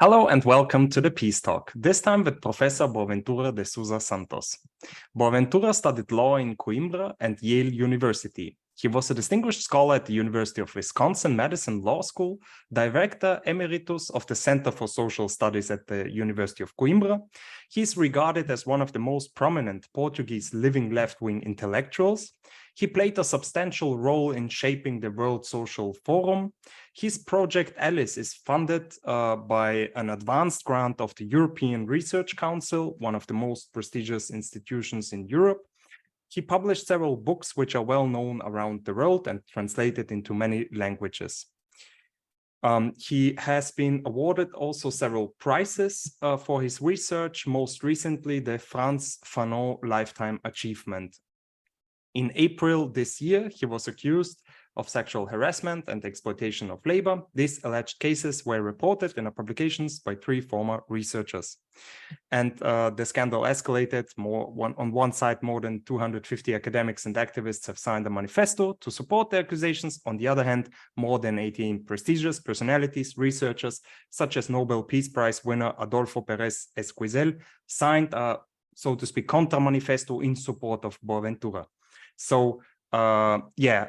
Hello and welcome to the Peace Talk, this time with Professor Boaventura de Sousa Santos. Boaventura studied law in Coimbra and Yale University. He was a distinguished scholar at the University of Wisconsin-Madison Law School, director emeritus of the Center for Social Studies at the University of Coimbra. He is regarded as one of the most prominent Portuguese living left-wing intellectuals. He played a substantial role in shaping the World Social Forum. His project ALICE is funded by an advanced grant of the European Research Council, one of the most prestigious institutions in Europe. He published several books which are well known around the world and translated into many languages. He has been awarded also several prizes for his research, most recently the Frans Fanon Lifetime Achievement. In April this year, he was accused of sexual harassment and exploitation of labor. These alleged cases were reported in publications by 3 former researchers. And the scandal escalated. On one side, more than 250 academics and activists have signed a manifesto to support the accusations. On the other hand, more than 18 prestigious personalities, researchers, such as Nobel Peace Prize winner Adolfo Pérez Esquivel, signed a, so to speak, contra-manifesto in support of Boaventura. So there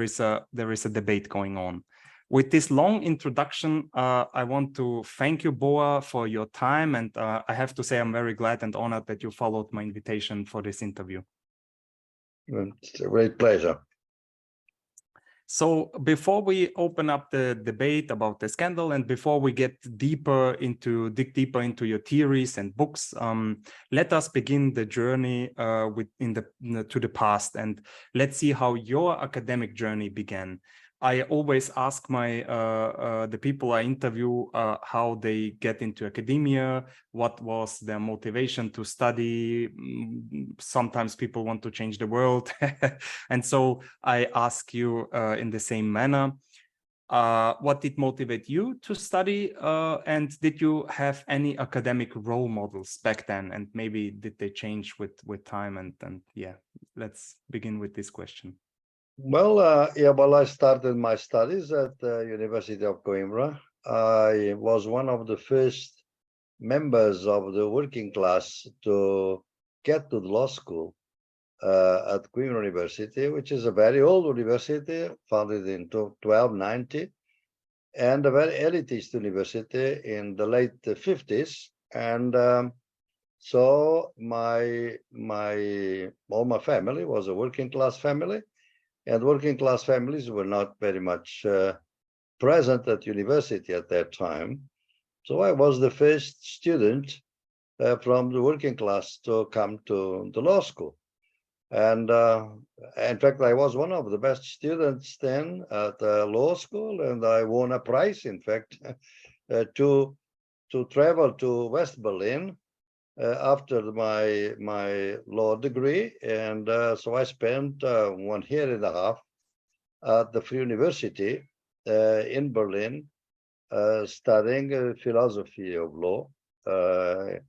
is a debate going on. With this long introduction, I want to thank you, Boa, for your time, and I have to say I'm very glad and honored that you followed my invitation for this interview. It's a great pleasure. So before we open up the debate about the scandal and before we dig deeper into your theories and books, let us begin the journey to the past, and let's see how your academic journey began. I always ask the people I interview how they get into academia, what was their motivation to study. Sometimes people want to change the world. And so I ask you in the same manner, what did motivate you to study? And did you have any academic role models back then? And maybe did they change with time? And yeah, let's begin with this question. Well, I started my studies at the University of Coimbra. I was one of the first members of the working class to get to the law school at Coimbra University, which is a very old university, founded in 1290, and a very elitist university in the late 50s. And so all my family was a working class family. And working class families were not very much present at university at that time. So I was the first student from the working class to come to the law school. And in fact, I was one of the best students then at the law school, and I won a prize, in fact, to travel to West Berlin after my law degree, and so I spent 1.5 years at the Free University in Berlin studying philosophy of law. Later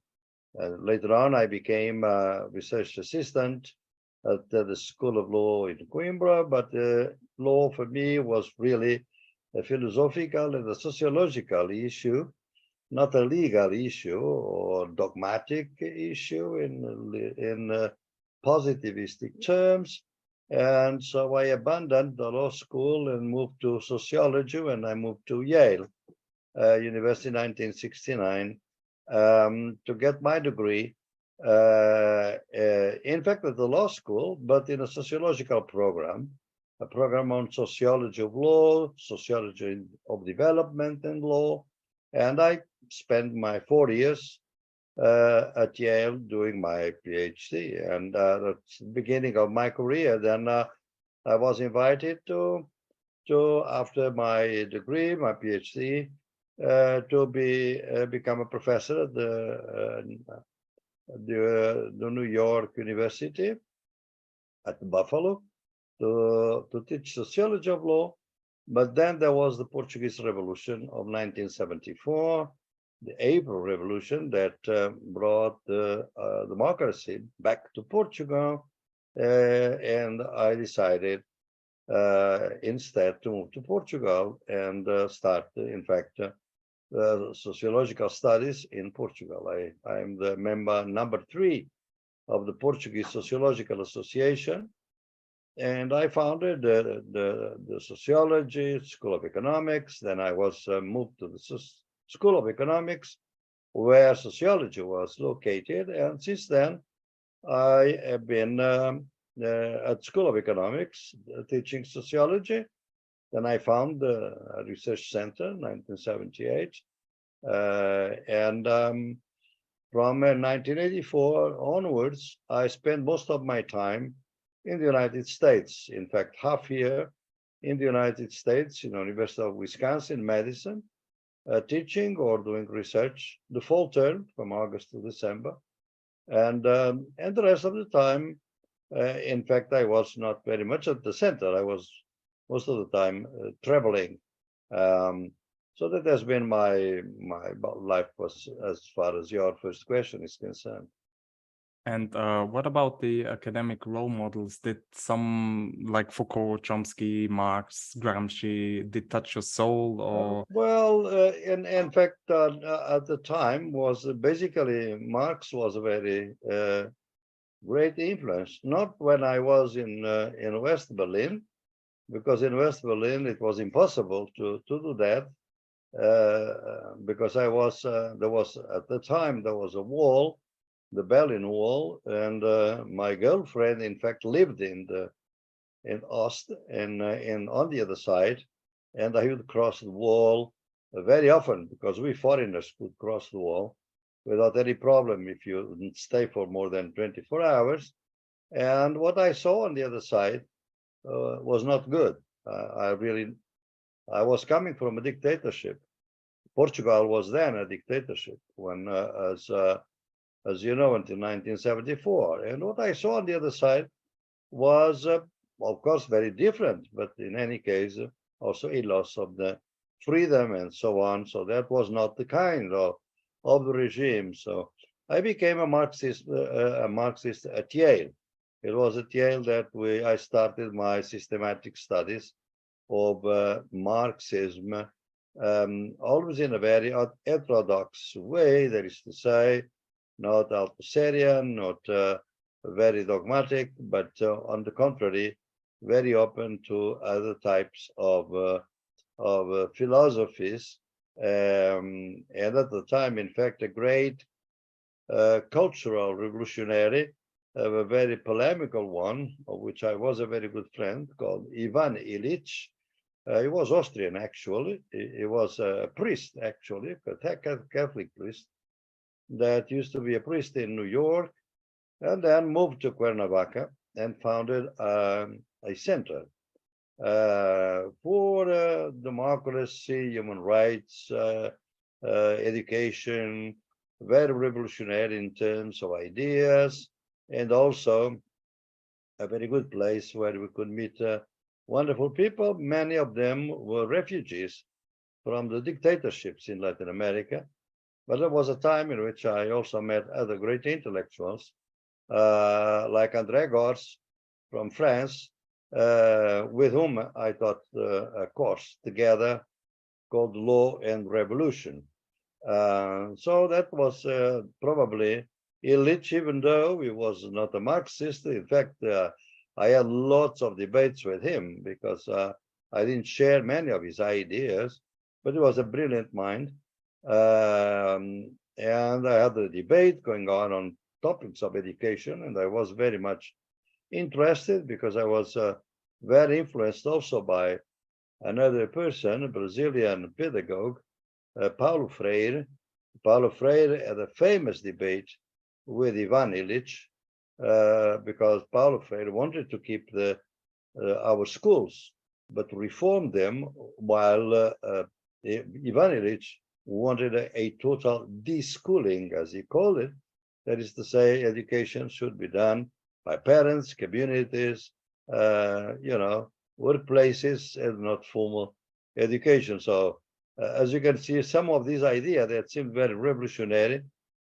on, I became a research assistant at the School of Law in Coimbra, but law for me was really a philosophical and a sociological issue, not a legal issue or dogmatic issue in positivistic terms. And so I abandoned the law school and moved to sociology, and I moved to Yale University in 1969 to get my degree, in fact, at the law school, but in a sociological program, a program on sociology of law, sociology of development and law. And I spent my 4 years at Yale doing my PhD, and that's the beginning of my career. Then I was invited to after my degree, my PhD, to become a professor at the New York University at Buffalo to teach sociology of law. But then there was the Portuguese Revolution of 1974, the April Revolution that brought democracy back to Portugal, and I decided instead to move to Portugal and start, in fact, sociological studies in Portugal. I am the member number 3 of the Portuguese Sociological Association, and I founded the sociology school of economics. Then I was moved to the School of Economics, where sociology was located, and since then I have been at School of Economics teaching sociology. Then I found a research center in 1978, and from 1984 onwards, I spent most of my time in the United States. In fact, half year in the United States, in the University of Wisconsin, Madison, teaching or doing research the full term from August to December, and the rest of the time, in fact, I was not very much at the center. I was most of the time traveling. So that has been my life, was as far as your first question is concerned. And what about the academic role models? Did some like Foucault, Chomsky, Marx, Gramsci, did touch your soul, or? Well, in fact, at the time was basically Marx was a very great influence. Not when I was in West Berlin, because in West Berlin it was impossible to do that, because I was there was at the time there was a wall, the Berlin Wall, and my girlfriend, in fact, lived in Ost, and on the other side, and I would cross the wall very often because we foreigners could cross the wall without any problem if you didn't stay for more than 24 hours. And what I saw on the other side was not good. I was coming from a dictatorship. Portugal was then a dictatorship when, as you know, until 1974. And what I saw on the other side was, of course, very different, but in any case, also a loss of the freedom and so on. So that was not the kind of the regime. So I became a Marxist at Yale. It was at Yale that I started my systematic studies of Marxism, always in a very heterodox way, that is to say, not Althusserian, not very dogmatic, but on the contrary, very open to other types of philosophies. And at the time, in fact, a great cultural revolutionary, a very polemical one, of which I was a very good friend, called Ivan Illich. He was Austrian, actually. He was a priest, actually, a Catholic priest that used to be a priest in New York, and then moved to Cuernavaca and founded a center for democracy, human rights, education, very revolutionary in terms of ideas, and also a very good place where we could meet wonderful people. Many of them were refugees from the dictatorships in Latin America. But there was a time in which I also met other great intellectuals, like André Gorz from France, with whom I taught a course together called Law and Revolution. So that was probably Illich, even though he was not a Marxist. In fact, I had lots of debates with him because I didn't share many of his ideas, but he was a brilliant mind. And I had a debate going on topics of education, and I was very much interested because I was very influenced also by another person, a Brazilian pedagogue, Paulo Freire. Paulo Freire had a famous debate with Ivan Illich because Paulo Freire wanted to keep our schools, but reform them, while Ivan Illich wanted a total deschooling, as he called it. That is to say, education should be done by parents, communities, workplaces, and not formal education. So, as you can see, some of these ideas that seemed very revolutionary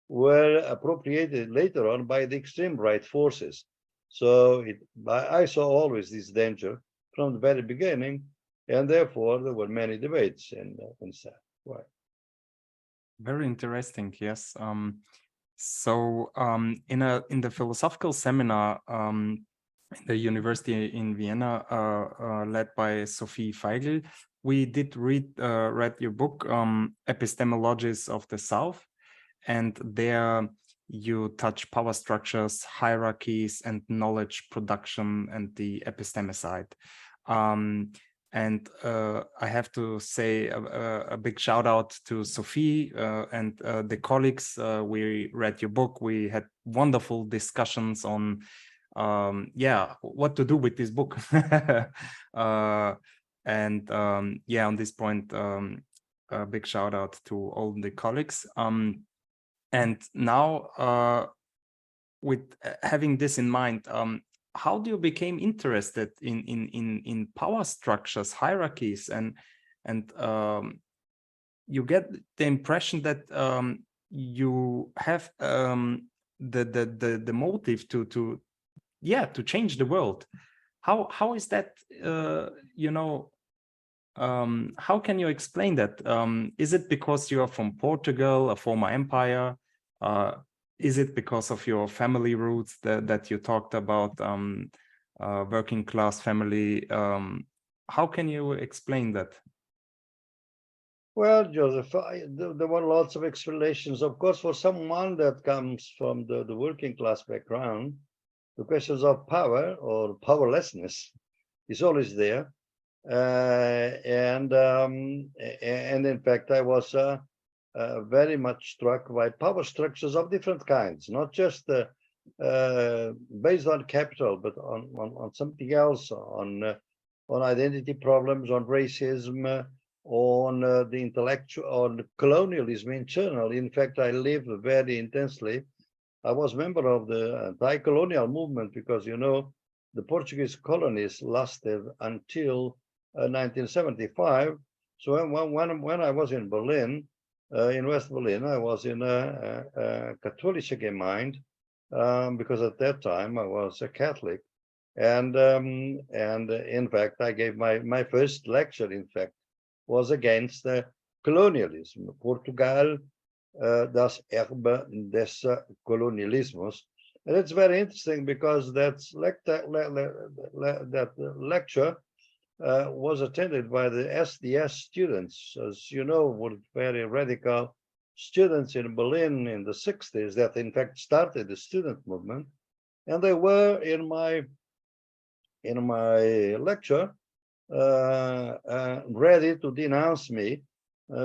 were appropriated later on by the extreme right forces. So I saw always this danger from the very beginning, and therefore there were many debates and stuff. Right. Very interesting. Yes. In the philosophical seminar in the university in Vienna, led by Sophie Feigl, we did read your book, Epistemologies of the South, and there you touch power structures, hierarchies, and knowledge production, and the epistemicide. And I have to say a big shout out to Sophie and the colleagues. We read your book. We had wonderful discussions on, what to do with this book. On this point, a big shout out to all the colleagues. And now, with having this in mind, how do you become interested in power structures, hierarchies, and you get the impression that you have the motive to change the world. How is that? How can you explain that? Is it because you are from Portugal, a former empire? Is it because of your family roots that you talked about, working class family? How can you explain that? Well, Joseph, there were lots of explanations. Of course, for someone that comes from the working class background, the questions of power or powerlessness is always there. And in fact, I was very much struck by power structures of different kinds, not just based on capital, but on something else, on identity problems, on racism, on the intellectual, on colonialism in general. In fact, I lived very intensely. I was a member of the anti-colonial movement because, you know, the Portuguese colonies lasted until 1975. So when I was in Berlin, in West Berlin, I was in a Katholische Gemeinde, because at that time I was a Catholic. And in fact, I gave my first lecture, in fact, was against colonialism. Portugal, das Erbe des Kolonialismus. And it's very interesting because that lecture was attended by the SDS students, as you know, were very radical students in Berlin in the 60s that in fact started the student movement. And they were in my lecture ready to denounce me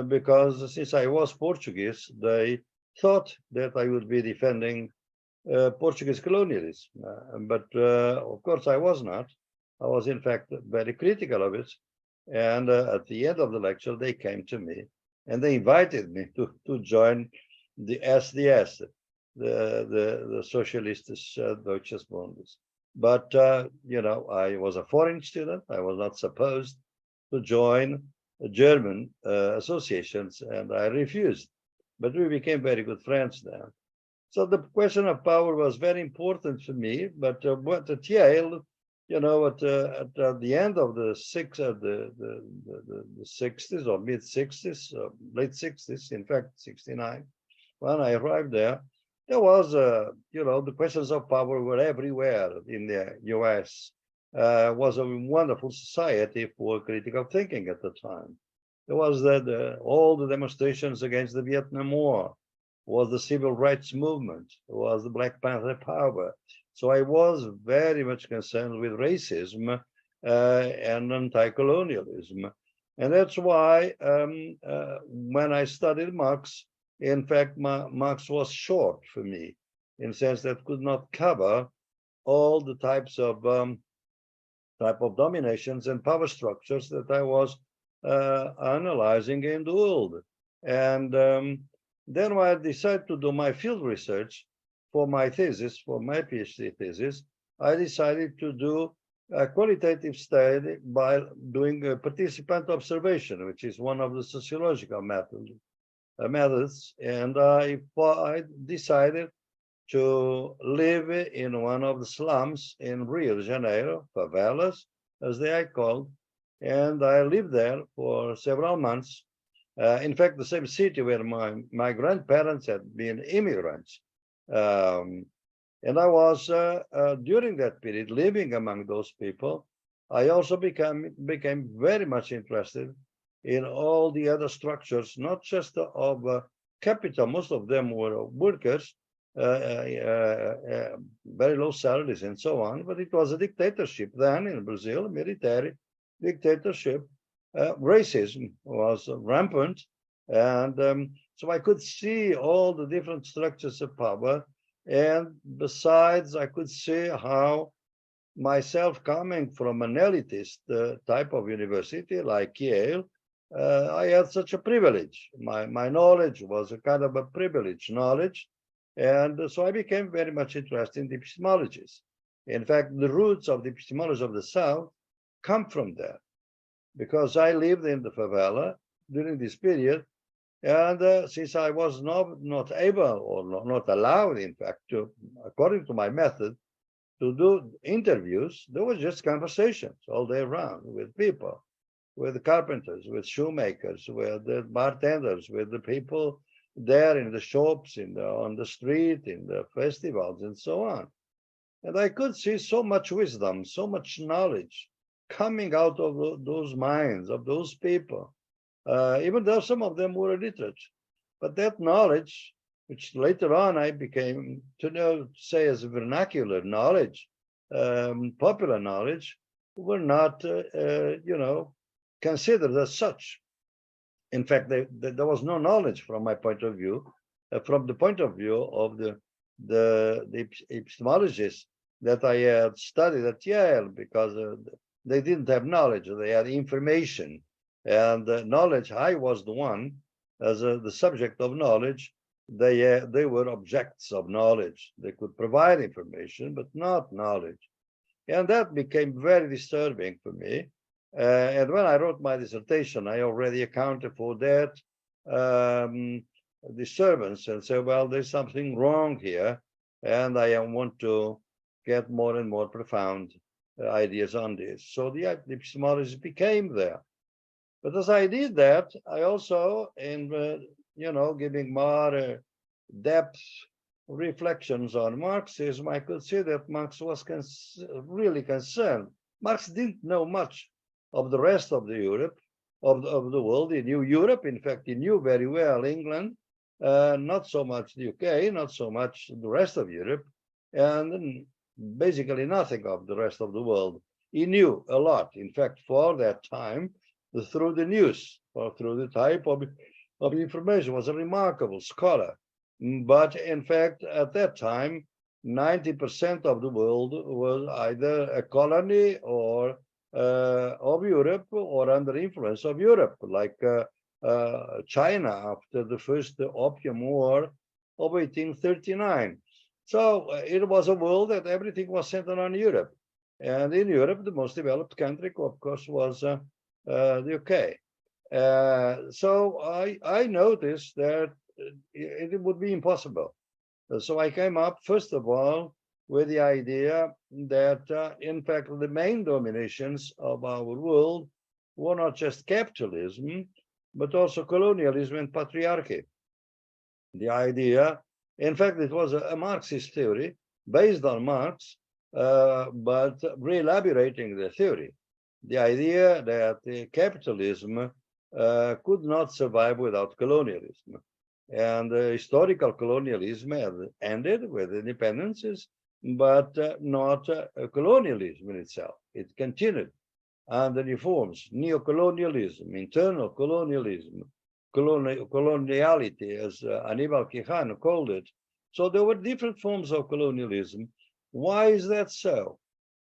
because since I was Portuguese, they thought that I would be defending Portuguese colonialism. But of course I was not. I was in fact very critical of it. And at the end of the lecture, they came to me and they invited me to join the SDS, the Socialistisches Deutsches Bundes. But, you know, I was a foreign student. I was not supposed to join German associations, and I refused. But we became very good friends then. So the question of power was very important for me. But at Yale, you know, at the end of the 60s or mid 60s, late 60s, in fact, 69, when I arrived there, there was, you know, the questions of power were everywhere in the US. Was a wonderful society for critical thinking at the time. There was all the demonstrations against the Vietnam War, was the civil rights movement, was the Black Panther power. So I was very much concerned with racism and anti-colonialism. And that's why when I studied Marx, in fact, Marx was short for me, in the sense that could not cover all the type of dominations and power structures that I was analyzing in the world. And then when I decided to do my field research for my thesis, for my PhD thesis, I decided to do a qualitative study by doing a participant observation, which is one of the sociological methods. And I decided to live in one of the slums in Rio de Janeiro, favelas, as they are called. And I lived there for several months. In fact, the same city where my grandparents had been immigrants. And I was, during that period, living among those people. I also became very much interested in all the other structures, not just of capital. Most of them were workers, very low salaries and so on, but it was a dictatorship then in Brazil, military dictatorship. Racism was rampant, and so I could see all the different structures of power, and besides I could see how myself, coming from an elitist type of university like Yale, I had such a privilege. My knowledge was a kind of a privileged knowledge, and so I became very much interested in the epistemologies. In fact, the roots of the epistemology of the South come from there, because I lived in the favela during this period, and since I was not able or not allowed, in fact, to, according to my method, to do interviews, there was just conversations all day round with people, with carpenters, with shoemakers, with the bartenders, with the people there in the shops, on the street, in the festivals, and so on. And I could see so much wisdom, so much knowledge coming out of those minds of those people, even though some of them were illiterate. But that knowledge, which later on I became to know, say, as vernacular knowledge, popular knowledge, were not, considered as such. In fact, there was no knowledge from my point of view, from the point of view of the epistemologists that I had studied at Yale, because they didn't have knowledge, they had information. And knowledge, I was the one, as the subject of knowledge. They were objects of knowledge. They could provide information, but not knowledge. And that became very disturbing for me. And when I wrote my dissertation, I already accounted for that disturbance and said, well, there's something wrong here, and I want to get more and more profound ideas on this. So the epistemology became there. But as I did that, I also, in giving more depth reflections on Marxism, I could see that Marx was really concerned. Marx didn't know much of the rest of the Europe, of the world. He knew Europe. In fact, he knew very well England, not so much the UK, not so much the rest of Europe, and basically nothing of the rest of the world. He knew a lot. In fact, for that time, through the news or through the type of information, was a remarkable scholar. But in fact, at that time, 90% of the world was either a colony or of Europe or under influence of Europe, like China after the first Opium War of 1839. So it was a world that everything was centered on Europe. And in Europe, the most developed country, of course, was the UK. So I noticed that it would be impossible. So I came up, first of all, with the idea that, in fact, the main dominations of our world were not just capitalism, but also colonialism and patriarchy. The idea, in fact, it was a Marxist theory based on Marx, but re-elaborating the theory. The idea that capitalism could not survive without colonialism. And historical colonialism had ended with independences, but not colonialism in itself. It continued under new forms, neo-colonialism, internal colonialism, coloniality, as Aníbal Quijano called it. So there were different forms of colonialism. Why is that so?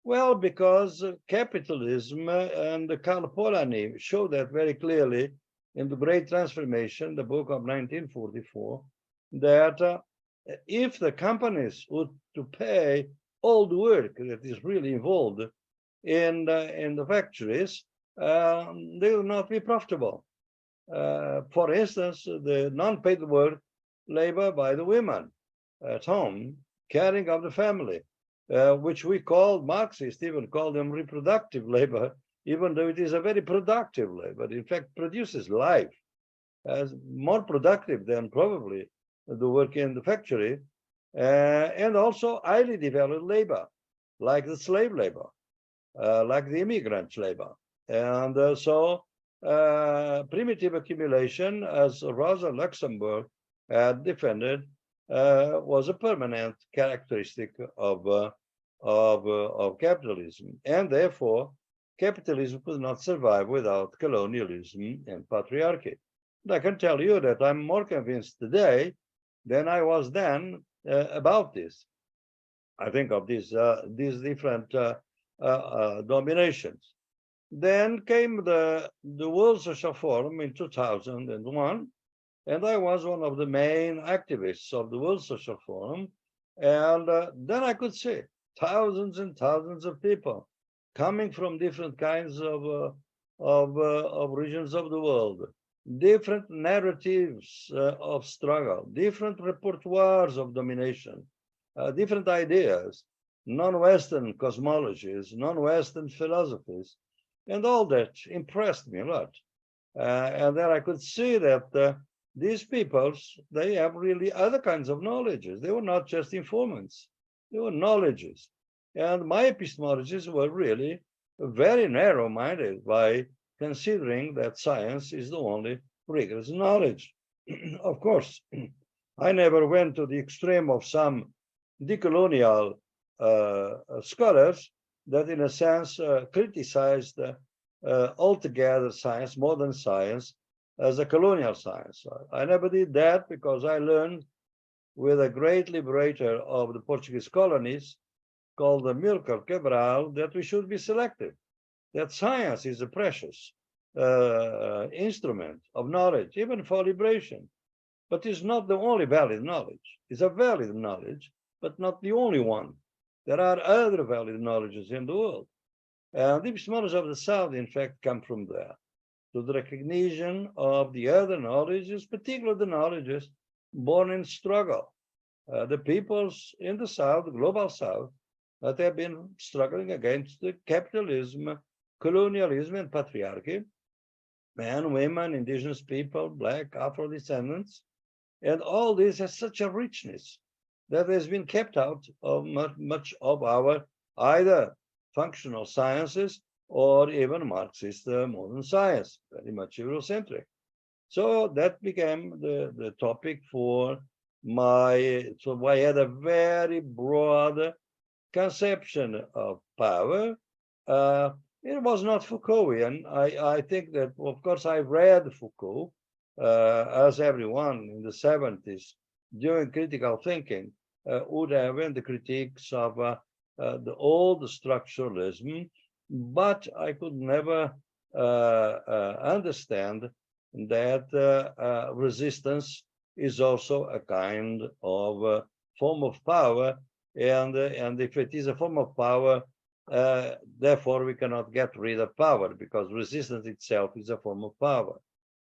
Well, because capitalism and Karl Polanyi show that very clearly in The Great Transformation, the book of 1944, that if the companies were to pay all the work that is really involved in the factories, they will not be profitable. For instance, the non-paid work labor by the women at home, caring of the family, which we call, Marxists even call them reproductive labor, even though it is a very productive labor, in fact, produces life. as more productive than probably the work in the factory, and also highly developed labor, like the slave labor, like the immigrant labor. And so primitive accumulation, as Rosa Luxemburg had defended, was a permanent characteristic of capitalism, and therefore capitalism could not survive without colonialism and patriarchy. And I can tell you that I'm more convinced today than I was then about this. I think of these different dominations. Then came the World Social Forum in 2001, and I was one of the main activists of the World Social Forum. And then I could see thousands and thousands of people coming from different kinds of regions of the world, different narratives of struggle, different repertoires of domination, different ideas, non-Western cosmologies, non-Western philosophies, and all that impressed me a lot. And then I could see that these peoples, they have really other kinds of knowledges. They were not just informants, they were knowledges. And my epistemologies were really very narrow-minded by considering that science is the only rigorous knowledge. Of course, I never went to the extreme of some decolonial scholars that in a sense criticized altogether science, modern science, as a colonial science. I never did that because I learned with a great liberator of the Portuguese colonies called Amílcar Cabral that we should be selective, that science is a precious instrument of knowledge, even for liberation, but it's not the only valid knowledge. It's a valid knowledge, but not the only one. There are other valid knowledges in the world. And the epistemologies of the South, in fact, come from there, to the recognition of the other knowledges, particularly the knowledges born in struggle. The peoples in the South, the global South, that have been struggling against the capitalism, colonialism, and patriarchy, men, women, indigenous people, Black, Afro-descendants, and all this has such a richness that has been kept out of much of our either functional sciences or even Marxist modern science, very much Eurocentric. So that became the topic for so I had a very broad conception of power. It was not Foucaultian. I think that, of course, I read Foucault, as everyone in the 70s, during critical thinking, would have in the critiques of the old structuralism, but I could never understand that resistance is also a kind of form of power, and if it is a form of power, therefore we cannot get rid of power, because resistance itself is a form of power.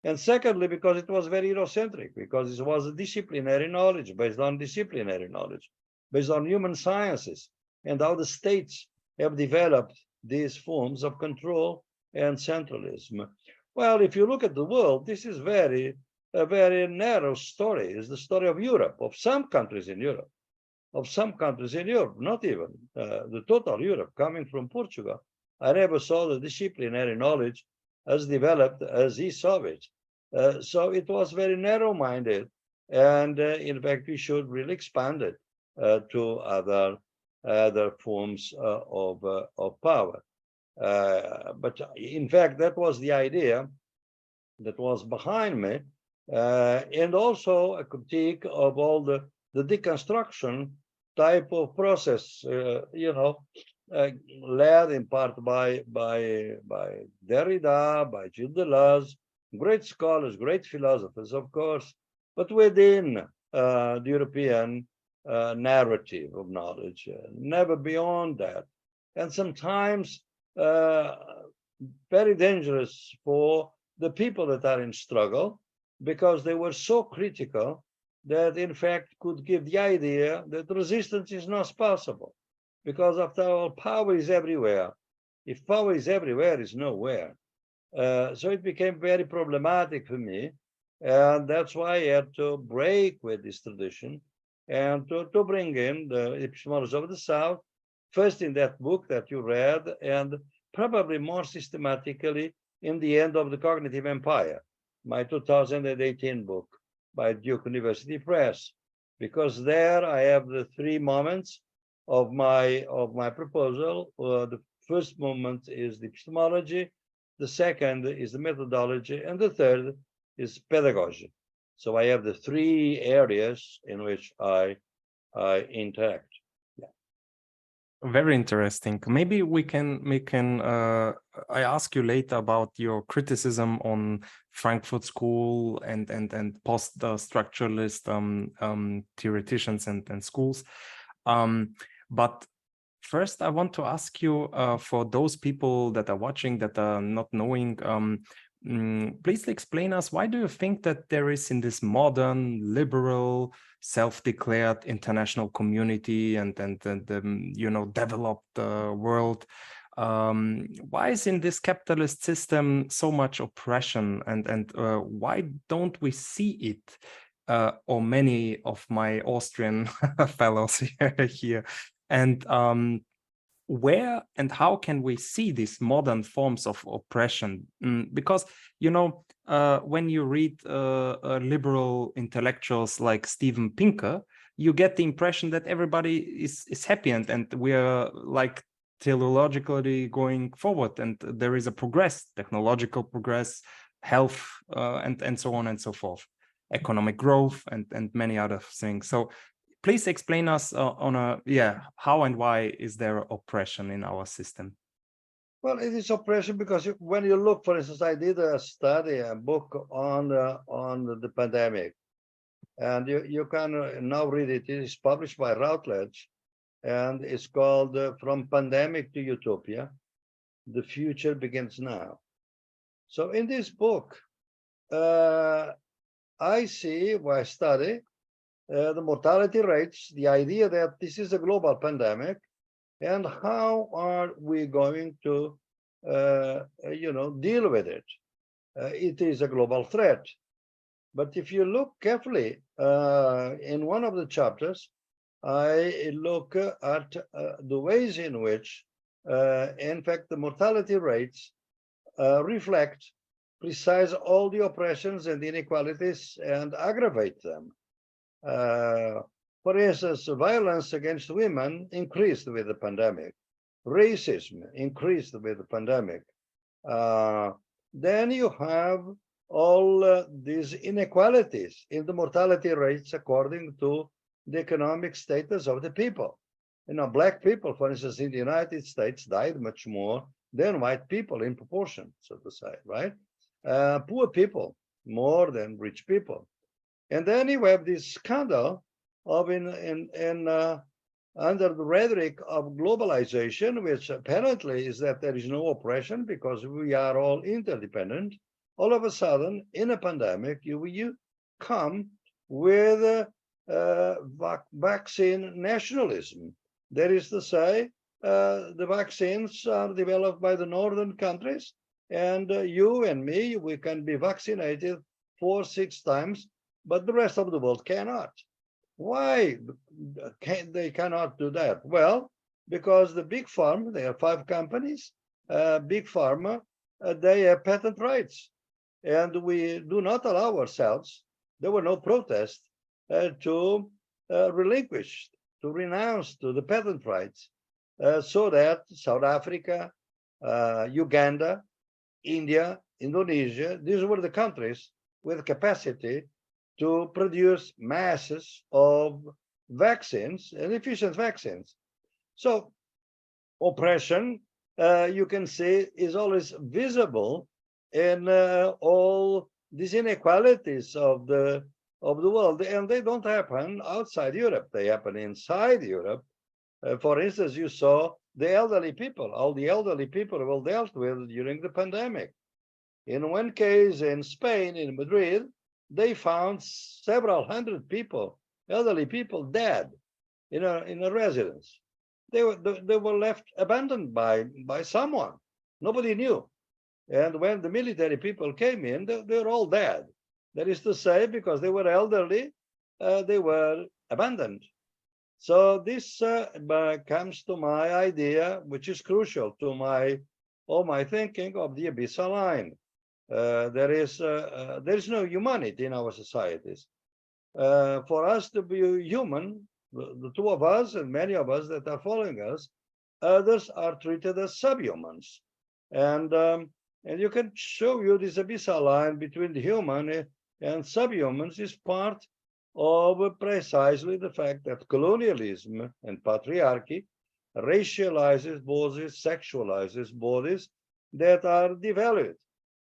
And secondly, because it was very Eurocentric, because it was a disciplinary knowledge, based on disciplinary knowledge, based on human sciences, and how the states have developed these forms of control and centralism. Well, if you look at the world, this is a very narrow story. It's the story of Europe, of some countries in Europe, not even the total Europe, coming from Portugal. I never saw the disciplinary knowledge as developed as he saw it. So it was very narrow-minded, and in fact, we should really expand it to other forms of power. But in fact, that was the idea that was behind me, and also a critique of all the deconstruction type of process, led in part by Derrida, by Gilles Deleuze, great scholars, great philosophers, of course, but within the European narrative of knowledge, never beyond that. And sometimes very dangerous for the people that are in struggle, because they were so critical that in fact could give the idea that resistance is not possible, because after all, power is everywhere. If power is everywhere, it's nowhere. So it became very problematic for me And that's why I had to break with this tradition and to bring in the Epistemologies of the South, first in that book that you read, and probably more systematically in the end of the Cognitive Empire, my 2018 book by Duke University Press, because there I have the three moments of my proposal. The first moment is the epistemology, the second is the methodology, and the third is pedagogy. So I have the three areas in which I interact. Very interesting. Maybe we can I ask you later about your criticism on Frankfurt School and post structuralist theoreticians and schools. But first, I want to ask you, for those people that are watching that are not knowing, please explain us, why do you think that there is in this modern, liberal, self-declared international community and you know, developed world, why is in this capitalist system so much oppression, and why don't we see it, or many of my Austrian fellows here, and where and how can we see these modern forms of oppression? Because, you know, when you read liberal intellectuals like Steven Pinker, you get the impression that everybody is happy and we are like teleologically going forward, and there is a progress, technological progress, health, and so on and so forth, economic growth, and many other things. So please explain us how and why is there oppression in our system? Well, it is oppression because when you look, for instance, I did a book on the pandemic, and you can now read it. It is published by Routledge, and it's called From Pandemic to Utopia, The Future Begins Now. So in this book, I study the mortality rates, the idea that this is a global pandemic, and how are we going to, deal with it? It is a global threat. But if you look carefully, in one of the chapters, I look at the ways in which, in fact, the mortality rates reflect precise all the oppressions and inequalities and aggravate them. For instance, violence against women increased with the pandemic. Racism increased with the pandemic. Then you have all these inequalities in the mortality rates according to the economic status of the people. You know, black people, for instance, in the United States died much more than white people in proportion, so to say, right? Poor people more than rich people. And then you have this scandal of under the rhetoric of globalization, which apparently is that there is no oppression because we are all interdependent. All of a sudden, in a pandemic, you come with vaccine nationalism. That is to say, the vaccines are developed by the northern countries, and you and me, we can be vaccinated 4 or 6 times, but the rest of the world cannot. Why they cannot do that? Well, because the big pharma, there are 5 companies, big pharma, they have patent rights, and we do not allow ourselves, there were no protests, to relinquish, to renounce to the patent rights, so that South Africa, Uganda, India, Indonesia, these were the countries with capacity to produce masses of vaccines and efficient vaccines. So oppression, you can say, is always visible in all these inequalities of the world, and they don't happen outside Europe, they happen inside Europe. For instance, you saw the elderly people, all the elderly people were dealt with during the pandemic. In one case in Spain, in Madrid, they found several hundred people, elderly people, dead in a residence. They were left abandoned by someone. Nobody knew. And when the military people came in, they were all dead. That is to say, because they were elderly, they were abandoned. So this comes to my idea, which is crucial to my thinking of the abyssal line. There is no humanity in our societies. For us to be human, the two of us and many of us that are following us, others are treated as subhumans. And you can show you this abyssal line between the human and subhumans is part of precisely the fact that colonialism and patriarchy racializes bodies, sexualizes bodies that are devalued,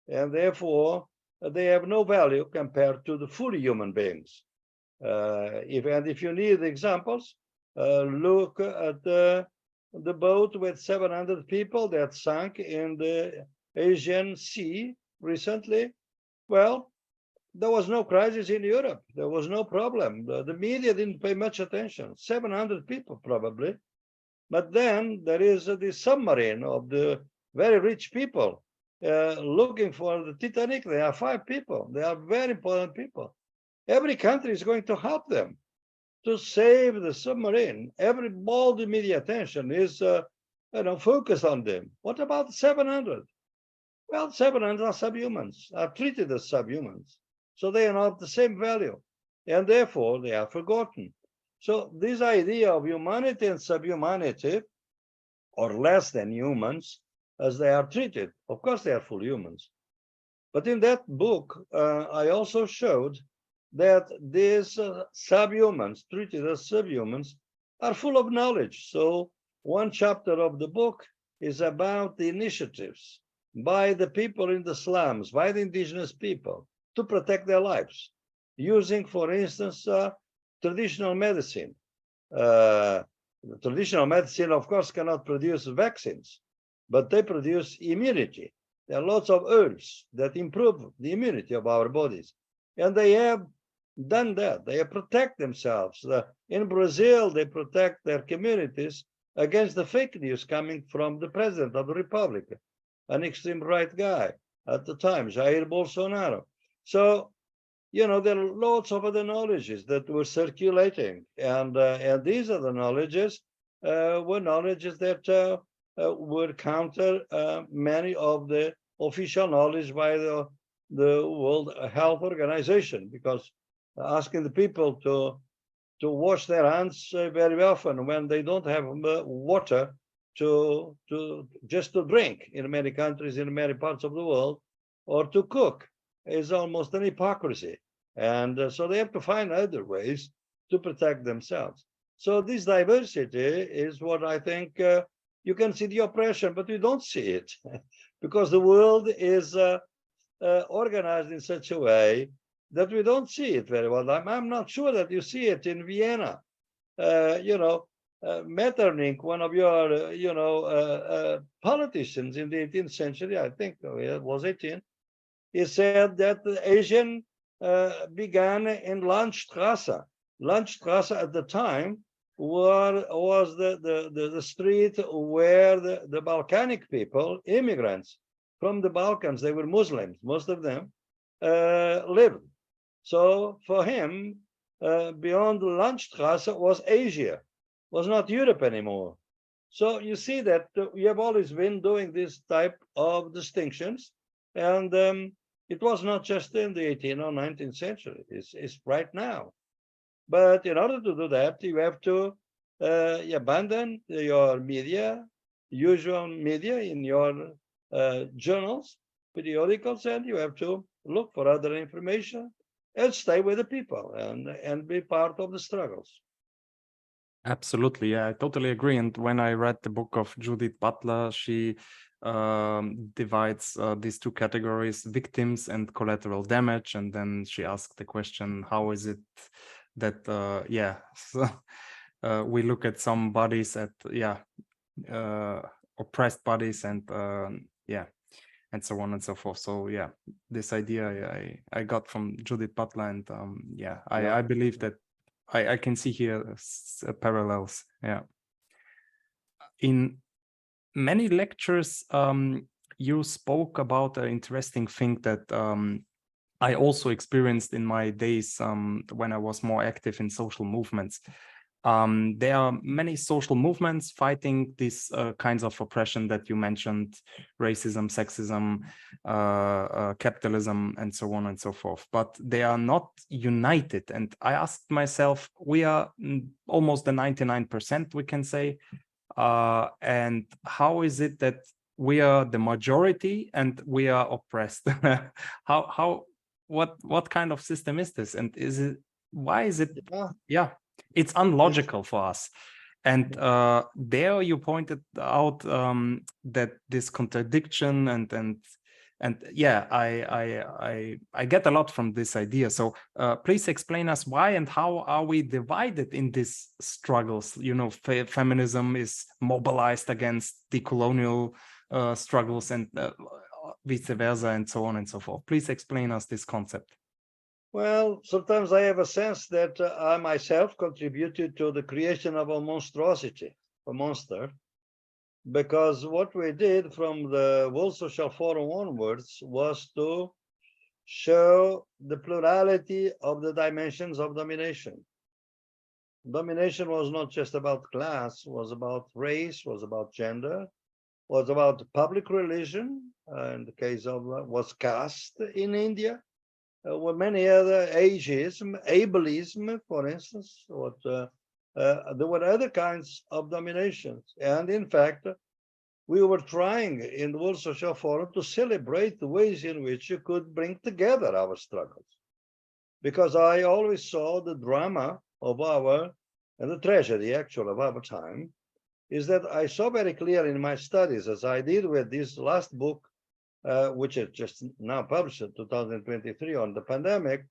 and therefore they have no value compared to the fully human beings. If you need examples, look at the boat with 700 people that sank in the Asian Sea recently. Well, there was no crisis in Europe. There was no problem. The media didn't pay much attention. 700 people probably. But then there is this submarine of the very rich people looking for the Titanic. They are 5 people. They are very important people. Every country is going to help them to save the submarine. All the media attention is focused on them. What about 700? Well, 700 are subhumans, are treated as subhumans. So they are not the same value, and therefore they are forgotten. So this idea of humanity and subhumanity, or less than humans, as they are treated, of course they are full humans. But in that book, I also showed that these subhumans, treated as subhumans, are full of knowledge. So one chapter of the book is about the initiatives by the people in the slums, by the indigenous people, to protect their lives, using, for instance, traditional medicine. Traditional medicine, of course, cannot produce vaccines, but they produce immunity. There are lots of herbs that improve the immunity of our bodies, and they have done that. They have protect themselves. In Brazil, they protect their communities against the fake news coming from the president of the republic, an extreme right guy at the time, Jair Bolsonaro. So, there are lots of other knowledges that were circulating, and these are the knowledges were knowledges that would counter many of the official knowledge by the World Health Organization, because asking the people to wash their hands very often when they don't have water just to drink in many countries, in many parts of the world, or to cook, is almost an hypocrisy. And so they have to find other ways to protect themselves. So this diversity is what I think you can see the oppression, but you don't see it because the world is organized in such a way that we don't see it very well. I'm not sure that you see it in Vienna. Metternich, one of your politicians in the 18th century, I think it was 18, he said that the Asian began in Landstrasse. Landstrasse at the time was the street where the Balkanic people, immigrants from the Balkans, they were Muslims, most of them, lived. So for him, beyond Landstrasse was Asia, was not Europe anymore. So you see that we have always been doing this type of distinctions, and it was not just in the 18th or 19th century, it's right now. But in order to do that, you have to abandon your media, usual media in your journals, periodicals, and you have to look for other information and stay with the people and be part of the struggles. Absolutely, yeah, I totally agree. And when I read the book of Judith Butler, she divides these two categories, victims and collateral damage, and then she asked the question, how is it that we look at some bodies at oppressed bodies and and so on and so forth. So this idea I got from Judith Butler, and I believe that I can see here parallels. In many lectures, you spoke about an interesting thing that I also experienced in my days when I was more active in social movements. There are many social movements fighting these kinds of oppression that you mentioned: racism, sexism, capitalism, and so on and so forth. But they are not united. And I asked myself, we are almost the 99%, we can say. And how is it that we are the majority and we are oppressed? What kind of system is this? And why is it? Yeah, it's unlogical for us. And there you pointed out that this contradiction and yeah, I get a lot from this idea. So please explain us why and how are we divided in these struggles? You know, feminism is mobilized against the colonial struggles and vice versa, and so on and so forth. Please explain us this concept. Well, sometimes I have a sense that I myself contributed to the creation of a monstrosity, a monster, because what we did from the World Social Forum onwards was to show the plurality of the dimensions of domination. Domination was not just about class, was about race, was about gender, was about public religion, in the case of was caste in India, were many other ageism, ableism, for instance, there were other kinds of dominations. And in fact, we were trying in the World Social Forum to celebrate the ways in which you could bring together our struggles. Because I always saw the drama of and the tragedy actually of our time, is that I saw very clear in my studies, as I did with this last book, which is just now published in 2023 on the pandemic,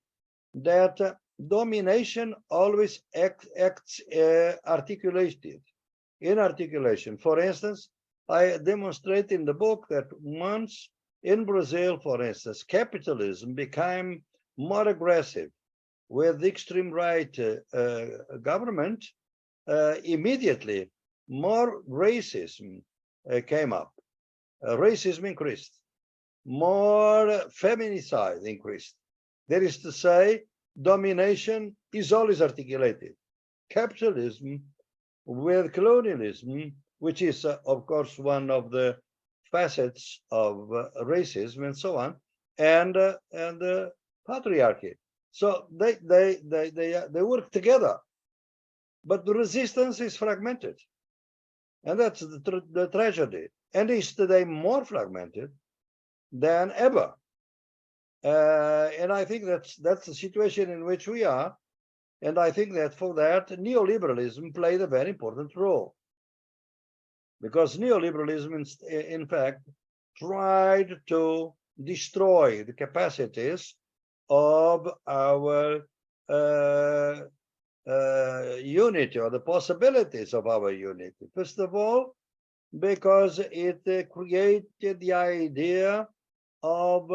that domination always acts articulated, in articulation. For instance, I demonstrate in the book that once in Brazil, for instance, capitalism became more aggressive with the extreme right government, immediately more racism came up. Racism increased. More feminicide increased. That is to say, domination is always articulated. Capitalism with colonialism, which is, of course, one of the facets of racism and so on, and patriarchy. So they work together, but the resistance is fragmented, and that's the tragedy. And is today more fragmented than ever. And I think that's the situation in which we are. And I think that for that, neoliberalism played a very important role. Because neoliberalism, in fact, tried to destroy the capacities of our unity, or the possibilities of our unity. First of all, because it created the idea of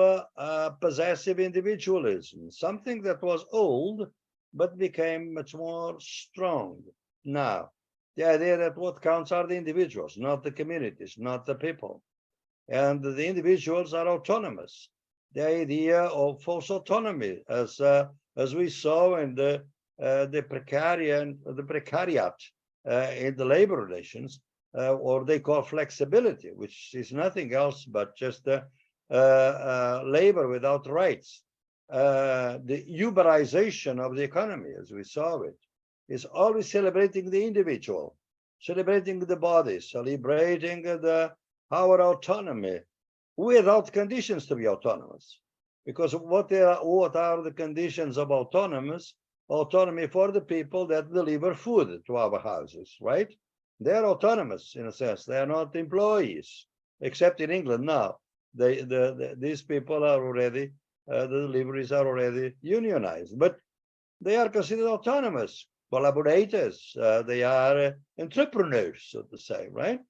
possessive individualism, something that was old, but became much more strong now. The idea that what counts are the individuals, not the communities, not the people. And the individuals are autonomous. The idea of false autonomy, as we saw in the precariat in the labor relations, or they call flexibility, which is nothing else but just labor without rights. The Uberization of the economy, as we saw it, is always celebrating the individual, celebrating the body, celebrating our autonomy, without conditions to be autonomous. Because what are the conditions of autonomy for the people that deliver food to our houses, right? They're autonomous in a sense. They are not employees, except in England now. These people are already, the deliveries are already unionized, but they are considered autonomous, collaborators. They are entrepreneurs, so to say, right?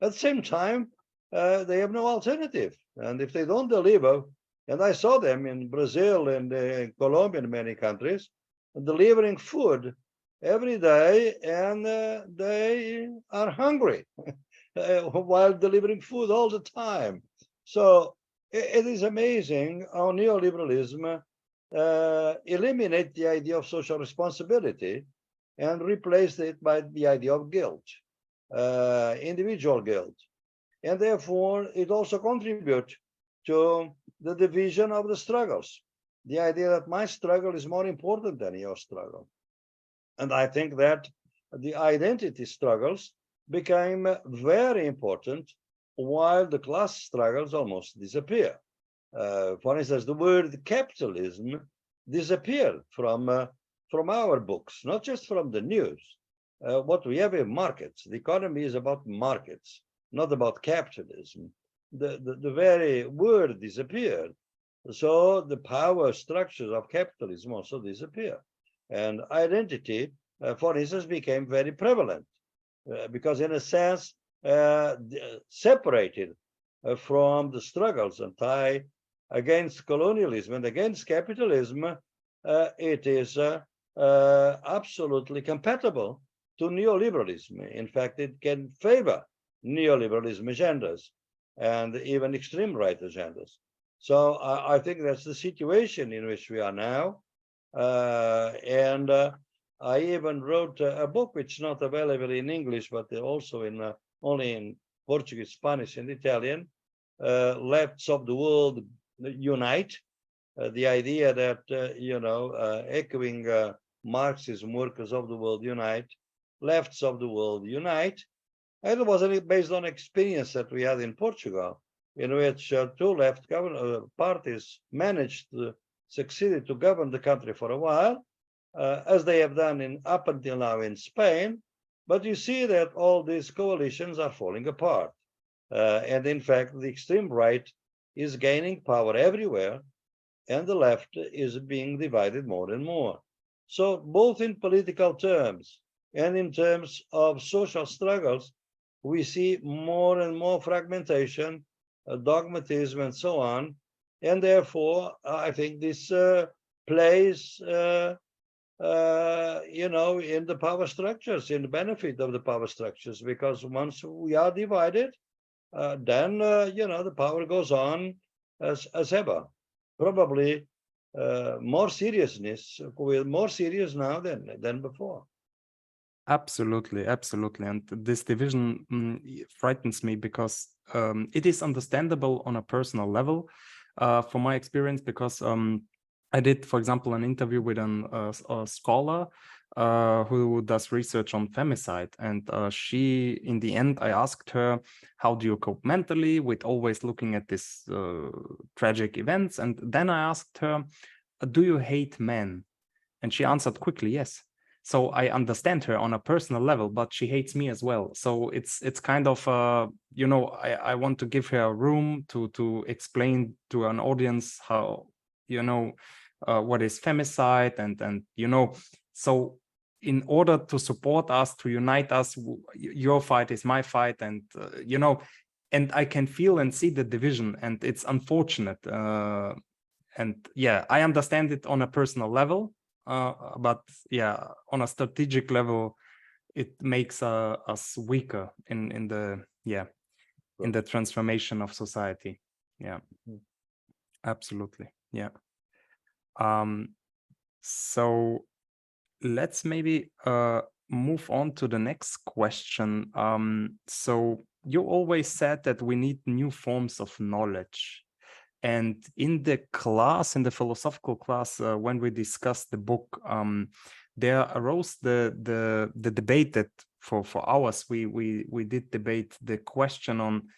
At the same time, they have no alternative. And if they don't deliver, and I saw them in Brazil and in Colombia and many countries, delivering food every day, and they are hungry while delivering food all the time. So It is amazing how neoliberalism eliminates the idea of social responsibility and replaced it by the idea of guilt, individual guilt. And therefore, it also contributes to the division of the struggles, the idea that my struggle is more important than your struggle. And I think that the identity struggles became very important while the class struggles almost disappear. For instance, the word capitalism disappeared from our books, not just from the news. What we have in markets, the economy is about markets, not about capitalism. The very word disappeared. So the power structures of capitalism also disappear. And identity, for instance, became very prevalent because in a sense, separated from the struggles against colonialism and against capitalism, it is absolutely compatible to neoliberalism. In fact, it can favor neoliberalism agendas and even extreme right agendas. So I think that's the situation in which we are now. I even wrote a book which is not available in English, but also in only in Portuguese, Spanish, and Italian, Lefts of the World Unite, the idea that, echoing Marxism, workers of the world unite, lefts of the world unite. And it was based on experience that we had in Portugal, in which two left parties managed to succeed to govern the country for a while, as they have done up until now in Spain. But you see that all these coalitions are falling apart. And in fact, the extreme right is gaining power everywhere, and the left is being divided more and more. So both in political terms and in terms of social struggles, we see more and more fragmentation, dogmatism, and so on. And therefore, I think this plays, in the power structures, in the benefit of the power structures, because once we are divided, then, the power goes on as ever. Probably more seriousness, we're more serious now than before. Absolutely. And this division frightens me because it is understandable on a personal level from my experience, because I did, for example, an interview with a scholar who does research on femicide. And she, in the end, I asked her, how do you cope mentally with always looking at these tragic events? And then I asked her, do you hate men? And she answered quickly, yes. So I understand her on a personal level, but she hates me as well. So it's kind of, I want to give her room to explain to an audience how, what is femicide and so in order to support us, to unite us, your fight is my fight, and and I can feel and see the division, and it's unfortunate. And yeah, I understand it on a personal level, but yeah, on a strategic level, it makes us weaker in the transformation of society. Yeah, absolutely. Yeah. So let's maybe move on to the next question. So you always said that we need new forms of knowledge. And in the class, in the philosophical class, when we discussed the book, there arose the debate that for hours we did debate the question on,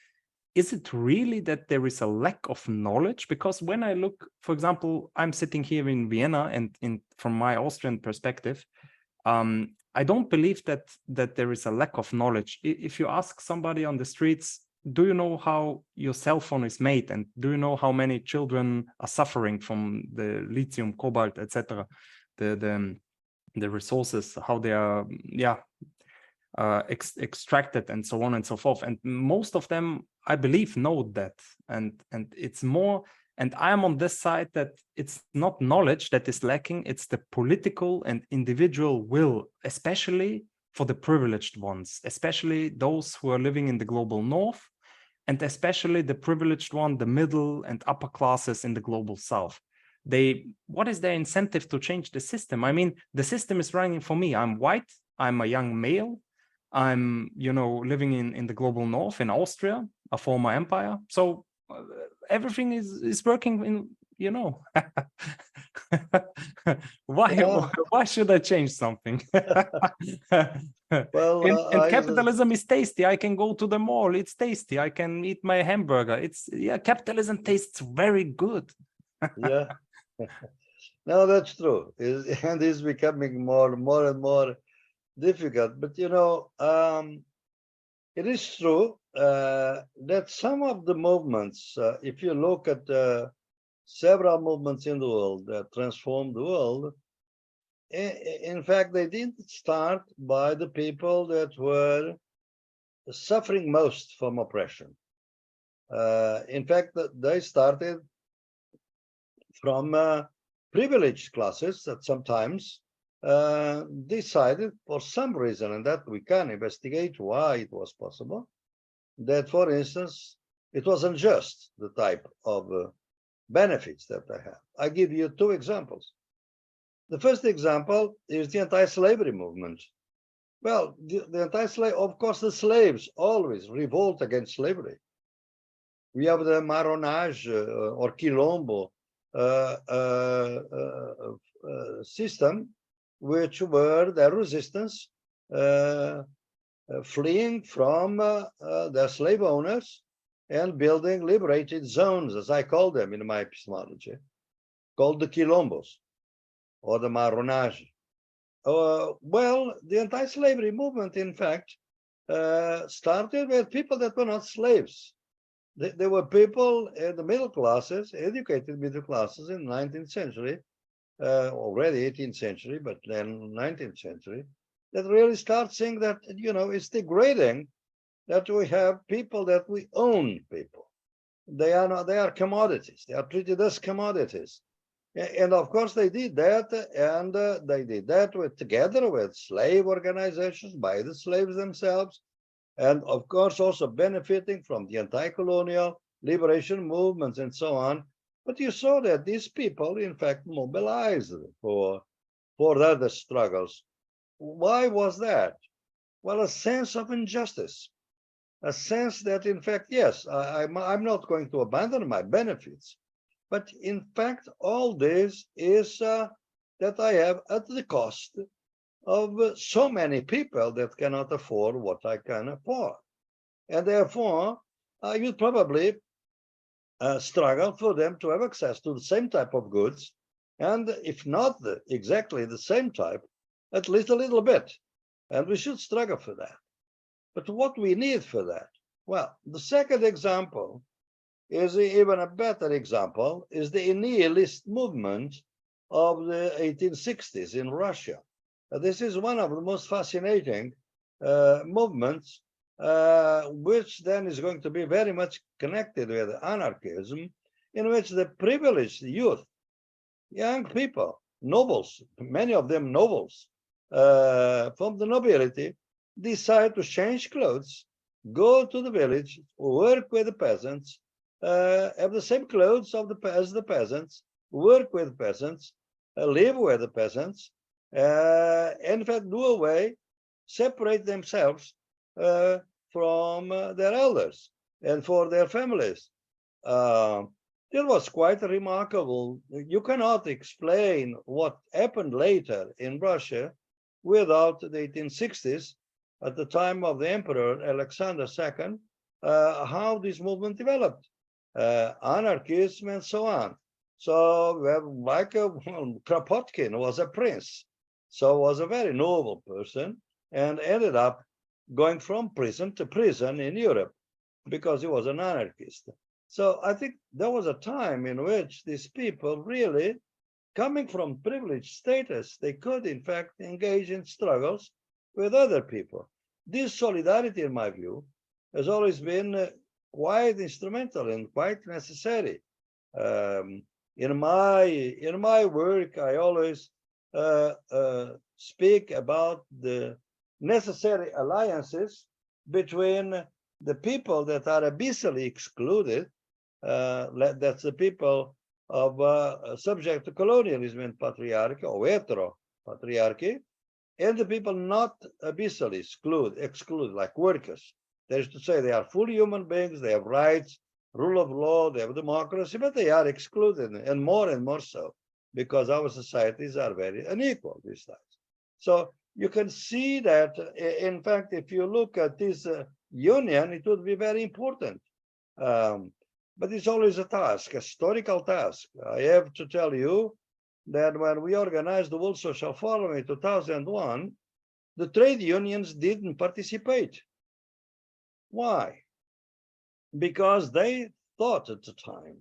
is it really that there is a lack of knowledge? Because when I look, for example, I'm sitting here in Vienna, and from my Austrian perspective, I don't believe that there is a lack of knowledge. If you ask somebody on the streets, do you know how your cell phone is made? And do you know how many children are suffering from the lithium, cobalt, etc., the resources, how they are, extracted, and so on and so forth? And most of them, I believe, know that. And it's more, and I'm on this side, that it's not knowledge that is lacking, it's the political and individual will, especially for the privileged ones, especially those who are living in the global north and especially the privileged one, the middle and upper classes in the global south. What is their incentive to change the system? I mean, the system is running for me. I'm white, I'm a young male, I'm, living in the global north, in Austria, a former empire. So everything is working in, why should I change something? Well, and capitalism is tasty. I can go to the mall, it's tasty. I can eat my hamburger. Capitalism tastes very good. Yeah. No, that's true. And it's becoming more and more difficult. But it is true that some of the movements, if you look at several movements in the world that transformed the world, in fact, they didn't start by the people that were suffering most from oppression. In fact, they started from privileged classes that sometimes decided for some reason, and that we can investigate why it was possible, that, for instance, it was unjust, the type of benefits that they have. I give you two examples. The first example is the anti-slavery movement. Well, the anti-slave, of course, the slaves always revolt against slavery. We have the marronage or quilombo system, which were the resistance fleeing from their slave owners and building liberated zones, as I call them in my epistemology, called the quilombos or the marronage. Well, the anti-slavery movement, in fact, started with people that were not slaves. They were people in the middle classes, educated middle classes in the 19th century, already 18th century, but then 19th century, that really start seeing that, it's degrading that we have people that we own people. They are commodities. They are treated as commodities. And of course they did that, and they did that together with slave organizations by the slaves themselves, and of course also benefiting from the anti-colonial liberation movements and so on. But you saw that these people, in fact, mobilized for other struggles. Why was that? Well, a sense of injustice, a sense that, in fact, yes, I'm not going to abandon my benefits, but in fact, all this is that I have at the cost of so many people that cannot afford what I can afford. And therefore, I will probably struggle for them to have access to the same type of goods, and if not exactly the same type, at least a little bit. And we should struggle for that. But what we need for that? Well, the second example is even a better example, is the nihilist movement of the 1860s in Russia. This is one of the most fascinating movements, which then is going to be very much connected with anarchism, in which the privileged youth, young people, nobles, many of them nobles, from the nobility, decide to change clothes, go to the village, work with the peasants, have the same clothes as the peasants, work with peasants, live with the peasants, in fact, do away, separate themselves from their elders and for their families. It was quite remarkable. You cannot explain what happened later in Russia without the 1860s, at the time of the Emperor Alexander II, how this movement developed, anarchism and so on. So we have like Kropotkin was a prince, so was a very noble person, and ended up going from prison to prison in Europe because he was an anarchist. So I think there was a time in which these people really, coming from privileged status, they could in fact engage in struggles with other people. This solidarity, in my view, has always been quite instrumental and quite necessary. In my work, I always speak about the necessary alliances between the people that are abyssally excluded, that's the people of subject to colonialism and patriarchy or hetero-patriarchy, and the people not abyssally excluded, like workers. That is to say, they are fully human beings, they have rights, rule of law, they have democracy, but they are excluded, and more so, because our societies are very unequal these days. So you can see that, in fact, if you look at this union, it would be very important. But it's always a task, a historical task. I have to tell you that when we organized the World Social Forum in 2001, the trade unions didn't participate. Why? Because they thought at the time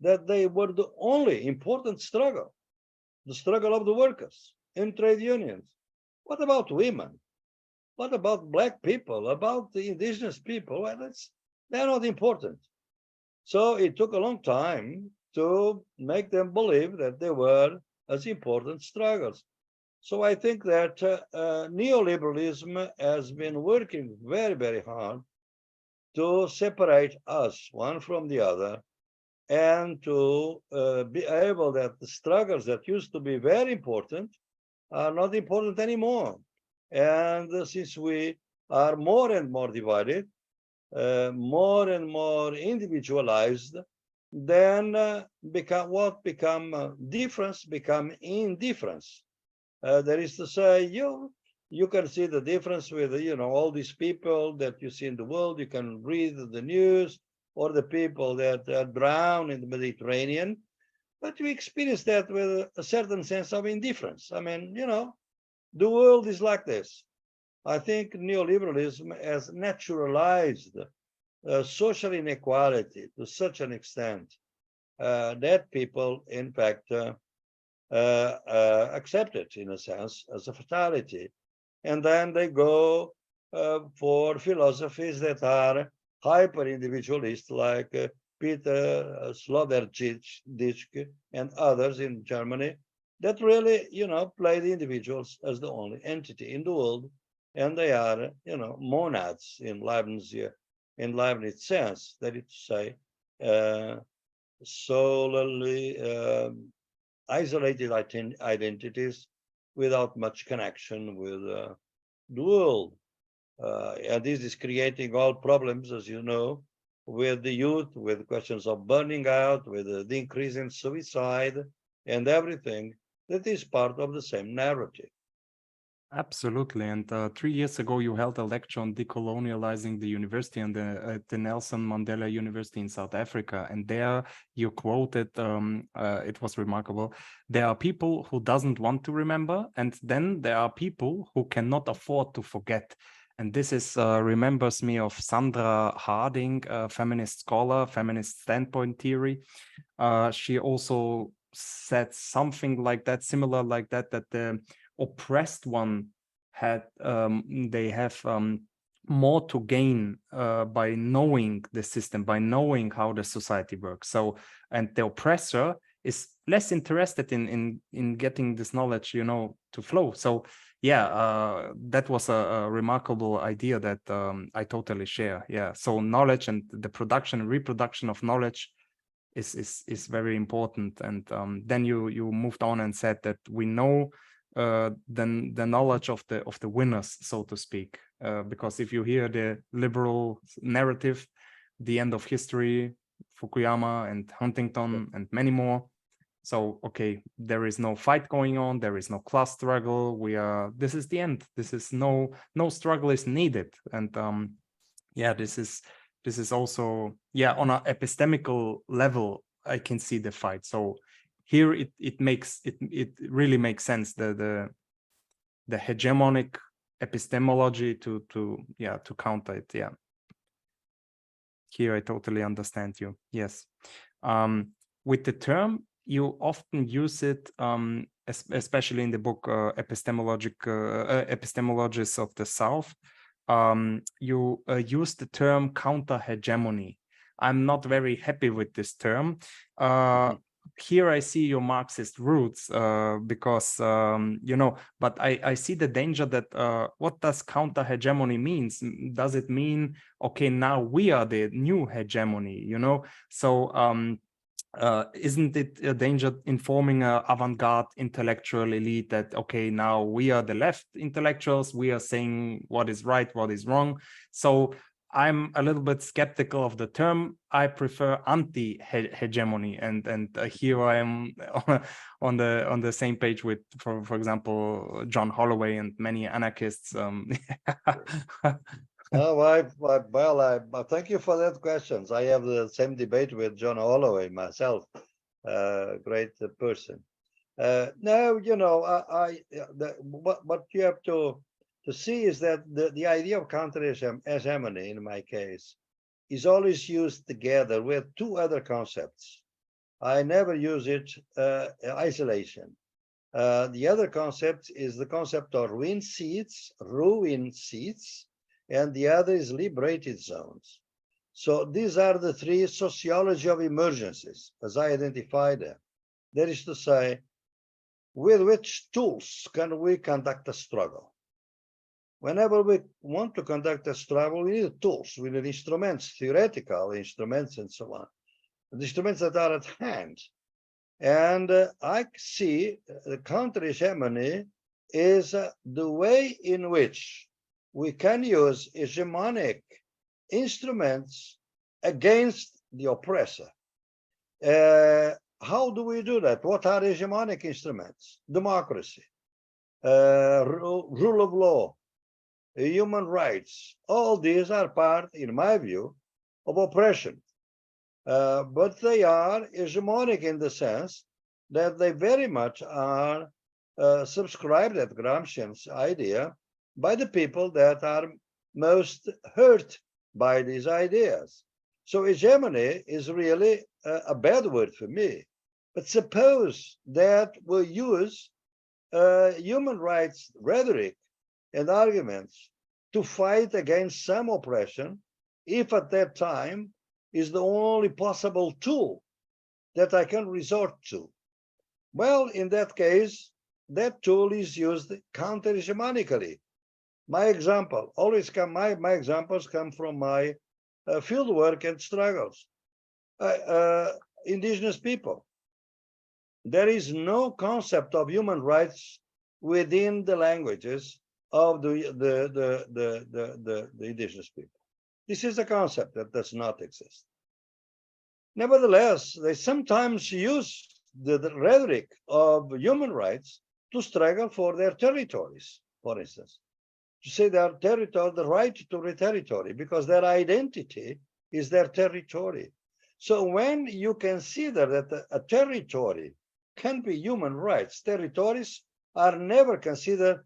that they were the only important struggle, the struggle of the workers in trade unions. What about women? What about Black people? About the indigenous people? Well, they're not important. So it took a long time to make them believe that they were as important struggles. So I think that neoliberalism has been working very, very hard to separate us one from the other, and to be able that the struggles that used to be very important are not important anymore. And since we are more and more divided, more and more individualized, then what become difference become indifference. That is to say, you can see the difference with all these people that you see in the world. You can read the news, or the people that drown in the Mediterranean, but you experience that with a certain sense of indifference. I mean, the world is like this. I think neoliberalism has naturalized social inequality to such an extent that people, in fact, accept it, in a sense, as a fatality. And then they go for philosophies that are hyper-individualist, like Peter Sloterdijk and others in Germany, that really, play the individuals as the only entity in the world, and they are, monads in Leibniz sense, that is to say, solely isolated identities without much connection with the world. And this is creating all problems, as you know, with the youth, with questions of burning out, with the increase in suicide, and everything that is part of the same narrative. Absolutely. And 3 years ago, you held a lecture on decolonializing the university and at the Nelson Mandela University in South Africa. And there you quoted, it was remarkable, there are people who doesn't want to remember, and then there are people who cannot afford to forget. And this is remembers me of Sandra Harding, a feminist scholar, feminist standpoint theory. She also said something like that, similar like that the oppressed one they have more to gain by knowing the system, by knowing how the society works. So, and the oppressor is less interested in getting this knowledge, to flow. So yeah, that was a remarkable idea that I totally share. Yeah, so knowledge and the production and reproduction of knowledge is very important. And then you moved on and said that we know the knowledge of the winners, so to speak, because if you hear the liberal narrative, the end of history, Fukuyama and Huntington and many more, so okay, there is no fight going on, there is no class struggle, this is the end, this is no struggle is needed. And yeah, this is also, yeah, on an epistemical level I can see the fight. So here it really makes sense, the hegemonic epistemology to counter it. Yeah, here I totally understand you. Yes. With the term, you often use it, especially in the book Epistemologies of the South. You use the term counter hegemony. I'm not very happy with this term. here I see your Marxist roots, because but I see the danger that what does counter-hegemony means? Does it mean, okay, now we are the new hegemony, So isn't it a danger in forming an avant-garde intellectual elite that, okay, now we are the left intellectuals, we are saying what is right, what is wrong? So I'm a little bit skeptical of the term. I prefer anti-hegemony, and here I am on the same page with, for example, John Holloway and many anarchists. Thank you for that questions. I have the same debate with John Holloway myself, great person. What you have to see is that the idea of counter-hegemony, in my case, is always used together with two other concepts. I never use it isolation. The other concept is the concept of ruin seats, and the other is liberated zones. So these are the three sociology of emergencies, as I identify them. That is to say, with which tools can we conduct a struggle? Whenever we want to conduct a struggle, we need tools, we need instruments, theoretical instruments, and so on. The instruments that are at hand. And I see the counter-hegemony is the way in which we can use hegemonic instruments against the oppressor. How do we do that? What are hegemonic instruments? Democracy, rule of law, human rights. All these are part, in my view, of oppression. But they are hegemonic in the sense that they very much are subscribed at Gramscian's idea by the people that are most hurt by these ideas. So hegemony is really a bad word for me. But suppose that we use human rights rhetoric and arguments to fight against some oppression, if at that time is the only possible tool that I can resort to. Well, in that case, that tool is used counter-hegemonically. My example always come. My examples come from my field work and struggles. Indigenous people. There is no concept of human rights within the languages of the indigenous people. This is a concept that does not exist. Nevertheless, they sometimes use the rhetoric of human rights to struggle for their territories, for instance. To say their territory, the right to their territory, because their identity is their territory. So when you consider that a territory can be human rights, territories are never considered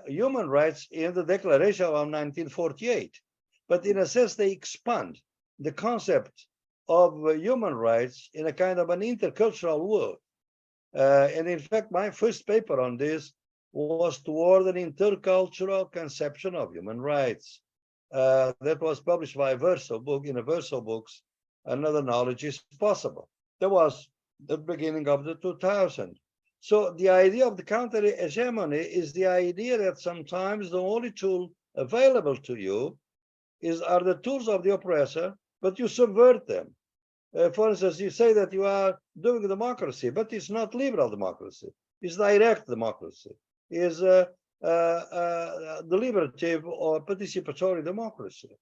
human rights in the Declaration of 1948. But in a sense, they expand the concept of human rights in a kind of an intercultural world. And in fact, my first paper on this was toward an intercultural conception of human rights. That was published by Verso book, in a Verso books, Another Knowledge is Possible. That was the beginning of the 2000s. So the idea of the counter-hegemony is the idea that sometimes the only tool available to you are the tools of the oppressor, but you subvert them. For instance, you say that you are doing democracy, but it's not liberal democracy. It's direct democracy. Is deliberative or participatory democracy.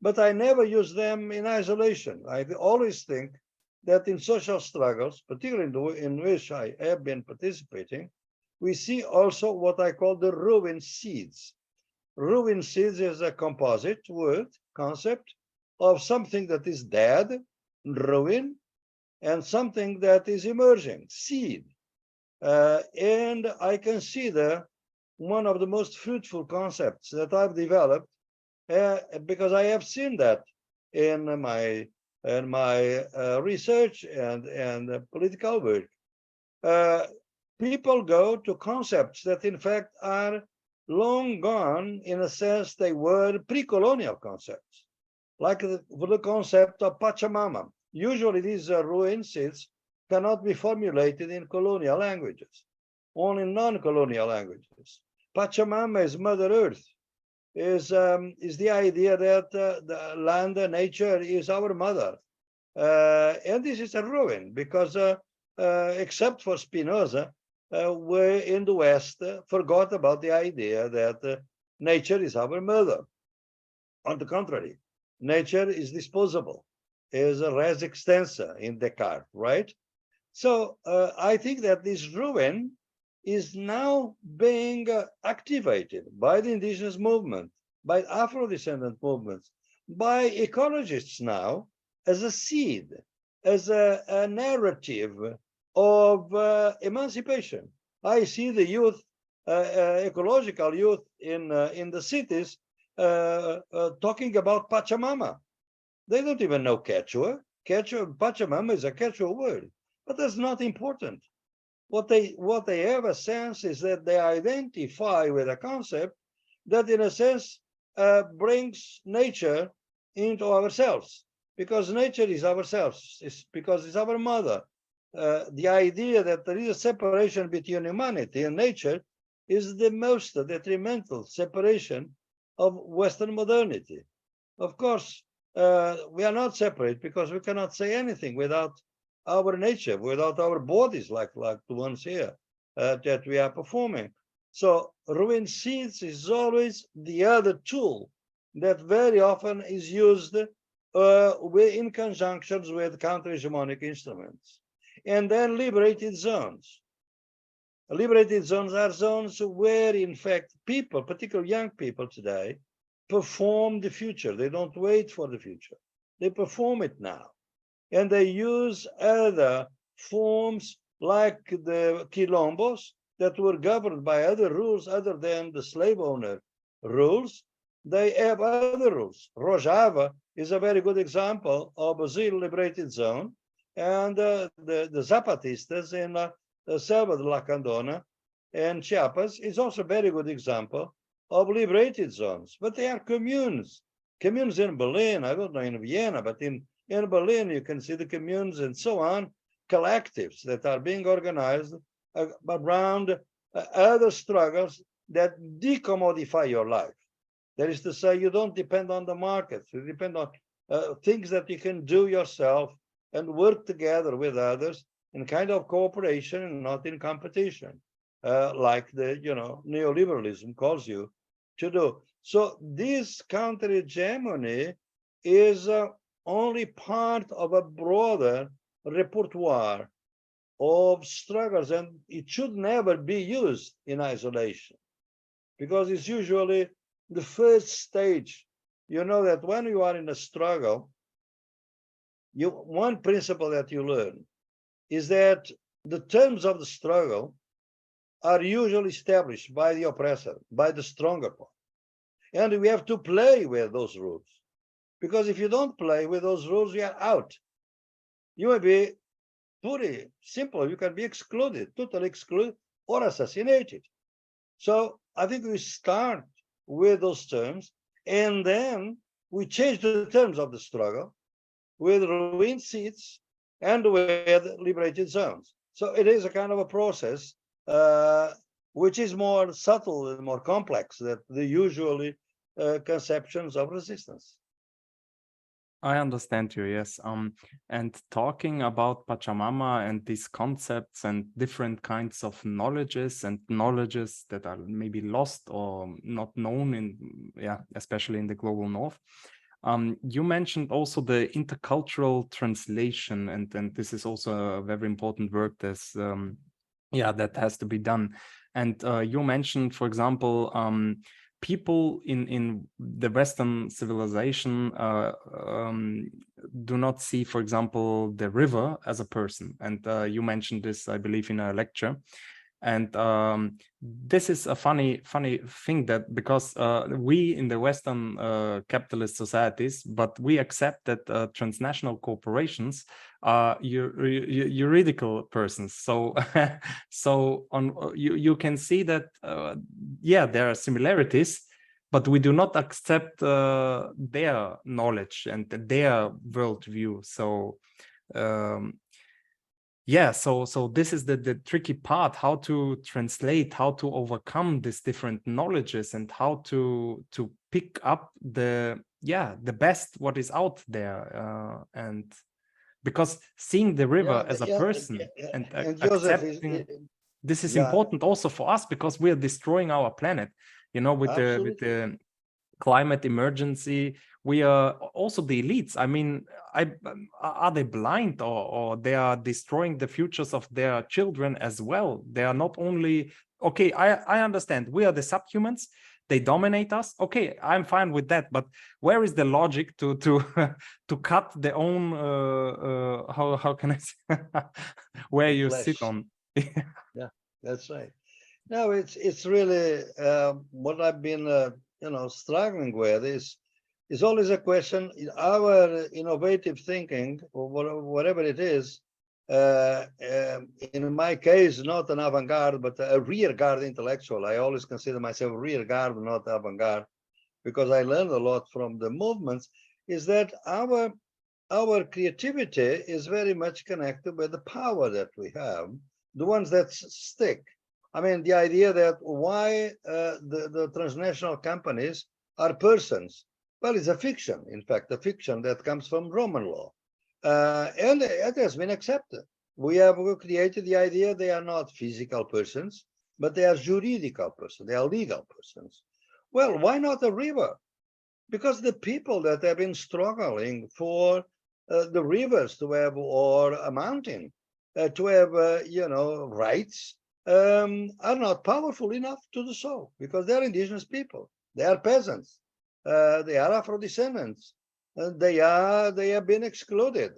But I never use them in isolation. I always think that in social struggles, particularly in which I have been participating, we see also what I call the ruin seeds. Ruin seeds is a composite word, concept of something that is dead, ruin, and something that is emerging, seed. And I consider one of the most fruitful concepts that I've developed because I have seen that in my research and political work. People go to concepts that in fact are long gone. In a sense, they were pre-colonial concepts, like the concept of Pachamama. Usually these ruin seeds cannot be formulated in colonial languages, only non-colonial languages. Pachamama is Mother Earth, is the idea that the land and nature is our mother. And this is a ruin because except for Spinoza, we in the West forgot about the idea that nature is our mother. On the contrary, nature is disposable, is a res extensa in Descartes, right? So I think that this ruin is now being activated by the indigenous movement, by Afro-descendant movements, by ecologists now as a seed, as a narrative of emancipation. I see the youth, ecological youth in the cities talking about Pachamama. They don't even know Quechua. Pachamama is a Quechua word, but that's not important. What they have a sense is that they identify with a concept that, in a sense, brings nature into ourselves, because nature is ourselves, because it's our mother. The idea that there is a separation between humanity and nature is the most detrimental separation of Western modernity. Of course, we are not separate because we cannot say anything without our nature, without our bodies, like the ones here that we are performing. So ruin seeds is always the other tool that very often is used in conjunctions with counter-hegemonic instruments. And then liberated zones. Liberated zones are zones where, in fact, people, particularly young people today, perform the future. They don't wait for the future. They perform it now. And they use other forms like the quilombos that were governed by other rules other than the slave owner rules. They have other rules. Rojava is a very good example of a Brazil liberated zone. And the Zapatistas in Selva de la Candona and Chiapas is also a very good example of liberated zones. But they are communes. Communes in Berlin, I don't know in Vienna, but in Berlin, you can see the communes and so on, collectives that are being organized around other struggles that decommodify your life. That is to say, you don't depend on the market. You depend on things that you can do yourself and work together with others in kind of cooperation and not in competition, like the neoliberalism calls you to do. So this counter-hegemony is only part of a broader repertoire of struggles, and it should never be used in isolation, because it's usually the first stage. You know that when you are in a struggle, one principle that you learn is that the terms of the struggle are usually established by the oppressor, by the stronger part. And we have to play with those rules. Because if you don't play with those rules, you are out. You may be pretty simple. You can be excluded, totally excluded, or assassinated. So I think we start with those terms, and then we change the terms of the struggle with ruined seats and with liberated zones. So it is a kind of a process which is more subtle and more complex than the usually conceptions of resistance. I understand you, yes. And talking about Pachamama and these concepts and different kinds of knowledges and knowledges that are maybe lost or not known in, especially in the global north. You mentioned also the intercultural translation, and this is also a very important work that's, that has to be done. And you mentioned, for example, people in the Western civilization do not see, for example, the river as a person. And you mentioned this, I believe, in a lecture. And this is a funny thing, that because we in the Western capitalist societies, but we accept that transnational corporations are juridical persons. So so you can see that there are similarities, but we do not accept their knowledge and their worldview. So yeah, so this is the tricky part, how to translate, how to overcome these different knowledges, and how to pick up the best what is out there, and because seeing the river as a person and Joseph accepting this is yeah, important also for us, because we are destroying our planet, you know, with absolutely. the climate emergency. We are also the elites. I mean, are they blind, or they are destroying the futures of their children as well? They are not only, okay, I understand we are the subhumans, they dominate us. Okay, I'm fine with that. But where is the logic to to cut their own how can I say where you Flesh. sit on? Yeah, that's right. No, it's really what I've been struggling with is always a question. Our innovative thinking, or whatever it is, in my case, not an avant-garde, but a rear-guard intellectual. I always consider myself rear-guard, not avant-garde, because I learned a lot from the movements. Is that our creativity is very much connected with the power that we have, the ones that stick. I mean, the idea that why the transnational companies are persons. Well, it's a fiction, in fact, a fiction that comes from Roman law. And it has been accepted. We have created the idea they are not physical persons, but they are juridical persons, they are legal persons. Well, why not a river? Because the people that have been struggling for the rivers to have, or a mountain, to have, rights, are not powerful enough to do so, because they're indigenous people, they are peasants, they are Afro-descendants, they have been excluded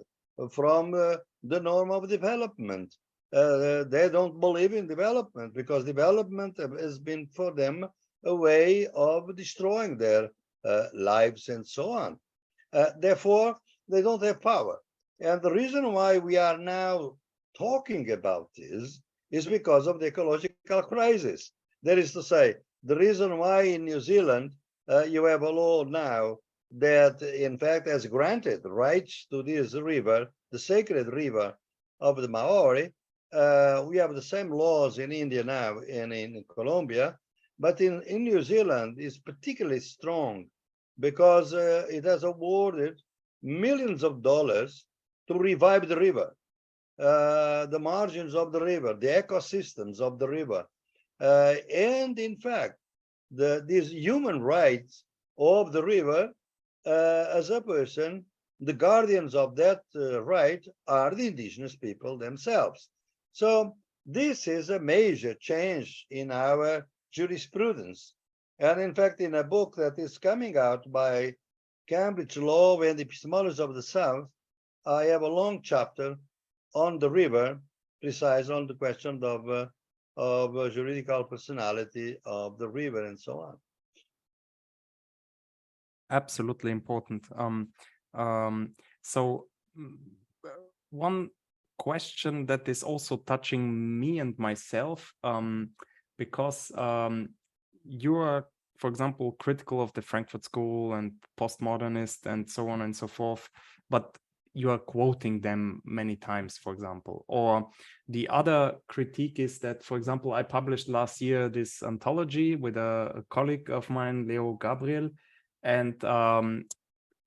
from the norm of development. They don't believe in development, because development has been for them a way of destroying their lives and so on. Therefore, they don't have power. And the reason why we are now talking about this is because of the ecological crisis. That is to say, the reason why in New Zealand you have a law now that in fact has granted rights to this river, the sacred river of the Maori. We have the same laws in India now and in Colombia, but in New Zealand is particularly strong because it has awarded millions of dollars to revive the river, the margins of the river, the ecosystems of the river. And in fact, these human rights of the river, as a person, the guardians of that right are the indigenous people themselves. So this is a major change in our jurisprudence. And in fact, in a book that is coming out by Cambridge Law and Epistemologies of the South, I have a long chapter on the river, precise on the question of juridical personality of the river and so on. Absolutely important. So one question that is also touching me and myself, because you are, for example, critical of the Frankfurt School and postmodernist and so on and so forth, but you are quoting them many times, for example. Or the other critique is that, for example, I published last year this anthology with a colleague of mine, Leo Gabriel, and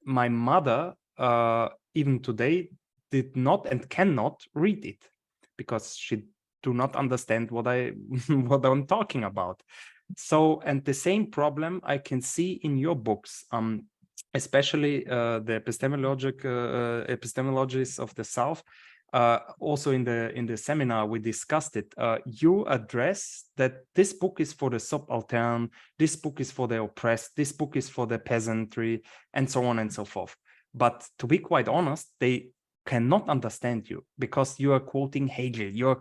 my mother, even today, did not and cannot read it because she do not understand what what I'm talking about. So, and the same problem I can see in your books, especially the epistemologies of the South. Also in the seminar we discussed it. You address that this book is for the subaltern, this book is for the oppressed, this book is for the peasantry, and so on and so forth. But to be quite honest, they cannot understand you because you are quoting Hegel. You are,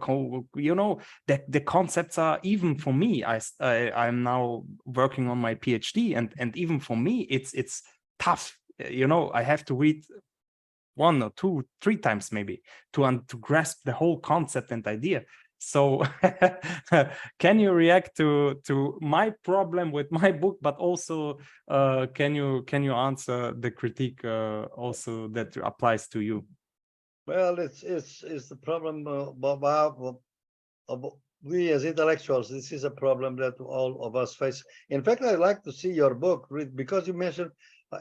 that the concepts are, even for me. I'm now working on my PhD, and even for me, it's tough. I have to read 1 or 2, 3 times maybe to grasp the whole concept and idea. So can you react to my problem with my book, but also can you answer the critique also that applies to you? Well, it's the problem of we as intellectuals. This is a problem that all of us face. In fact, I'd like to see your book, because you mentioned,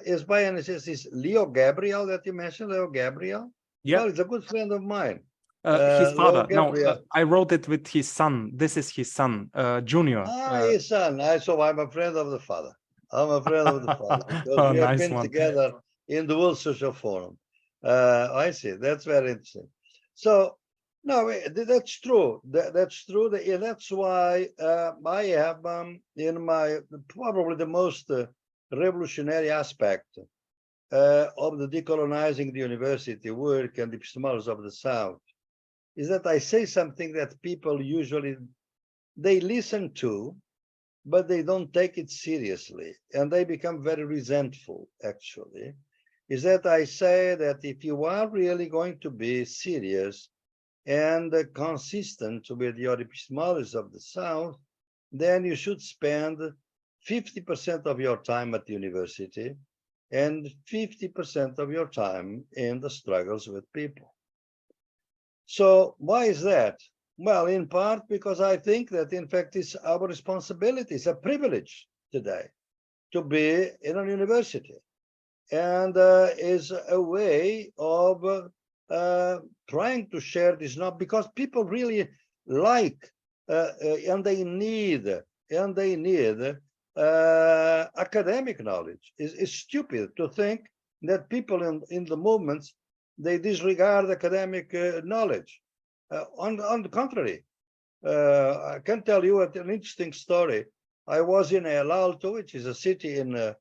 is by any chance is Leo Gabriel that you mentioned, Leo Gabriel? Yeah. Well, it's a good friend of mine. His father. Leo No, I wrote it with his son. This is his son, Junior. His son. So I'm a friend of the father. I'm a friend of the father because Oh, we have nice been one. together in the World Social Forum. I see. That's very interesting. So, no, that's true. That's true. That's why I have in my probably the most revolutionary aspect of the decolonizing the university work and the epistemologies of the South is that I say something that people usually they listen to, but they don't take it seriously, and they become very resentful, actually, is that I say that if you are really going to be serious and consistent with your epistemologies of the South, then you should spend 50% of your time at the university and 50% of your time in the struggles with people. So why is that? Well, in part because I think that, in fact, it's our responsibility, it's a privilege today to be in a university, and is a way of trying to share this knowledge, because people really like and they need academic knowledge. It's stupid to think that people in the movements, they disregard academic knowledge. On the contrary, I can tell you an interesting story. I was in El Alto, which is a city in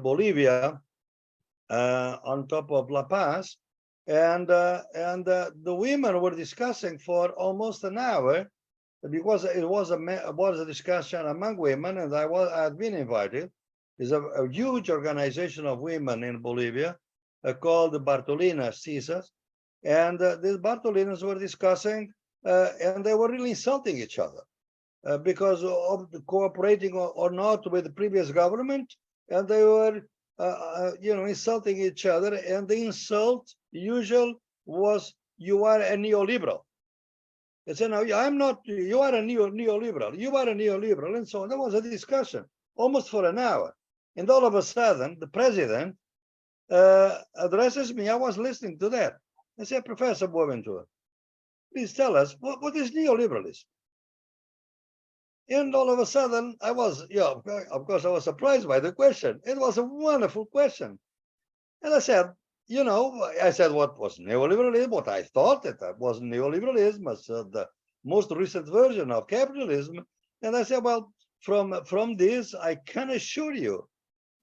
Bolivia, on top of La Paz, and the women were discussing for almost an hour, because it was a discussion among women, and I had been invited. It's a huge organization of women in Bolivia called the Bartolinas Cisas. And these Bartolinas were discussing, and they were really insulting each other because of the cooperating or not with the previous government, and they were, insulting each other. And the insult usual was, "You are a neoliberal." They said, "No, I'm not. You are a neoliberal. You are a neoliberal," and so on. There was a discussion almost for an hour, and all of a sudden, the president addresses me. I was listening to that. I said, "Professor Boaventura, please tell us what is neoliberalism?" And all of a sudden, I was, of course, I was surprised by the question. It was a wonderful question. And I said, what was neoliberalism? What I thought that was neoliberalism, was the most recent version of capitalism. And I said, well, from this, I can assure you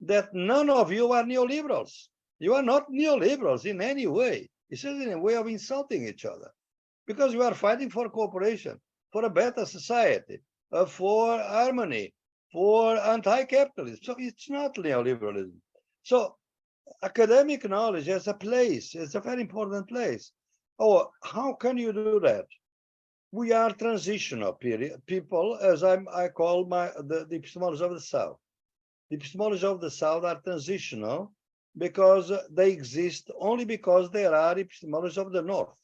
that none of you are neoliberals. You are not neoliberals in any way. It's just in a way of insulting each other, because you are fighting for cooperation, for a better society, for harmony, for anti-capitalism. So it's not neoliberalism. So academic knowledge has a place. It's a very important place. Oh, how can you do that? We are transitional people, as I call the epistemologies of the South. The epistemologies of the South are transitional because they exist only because there are epistemologies of the North.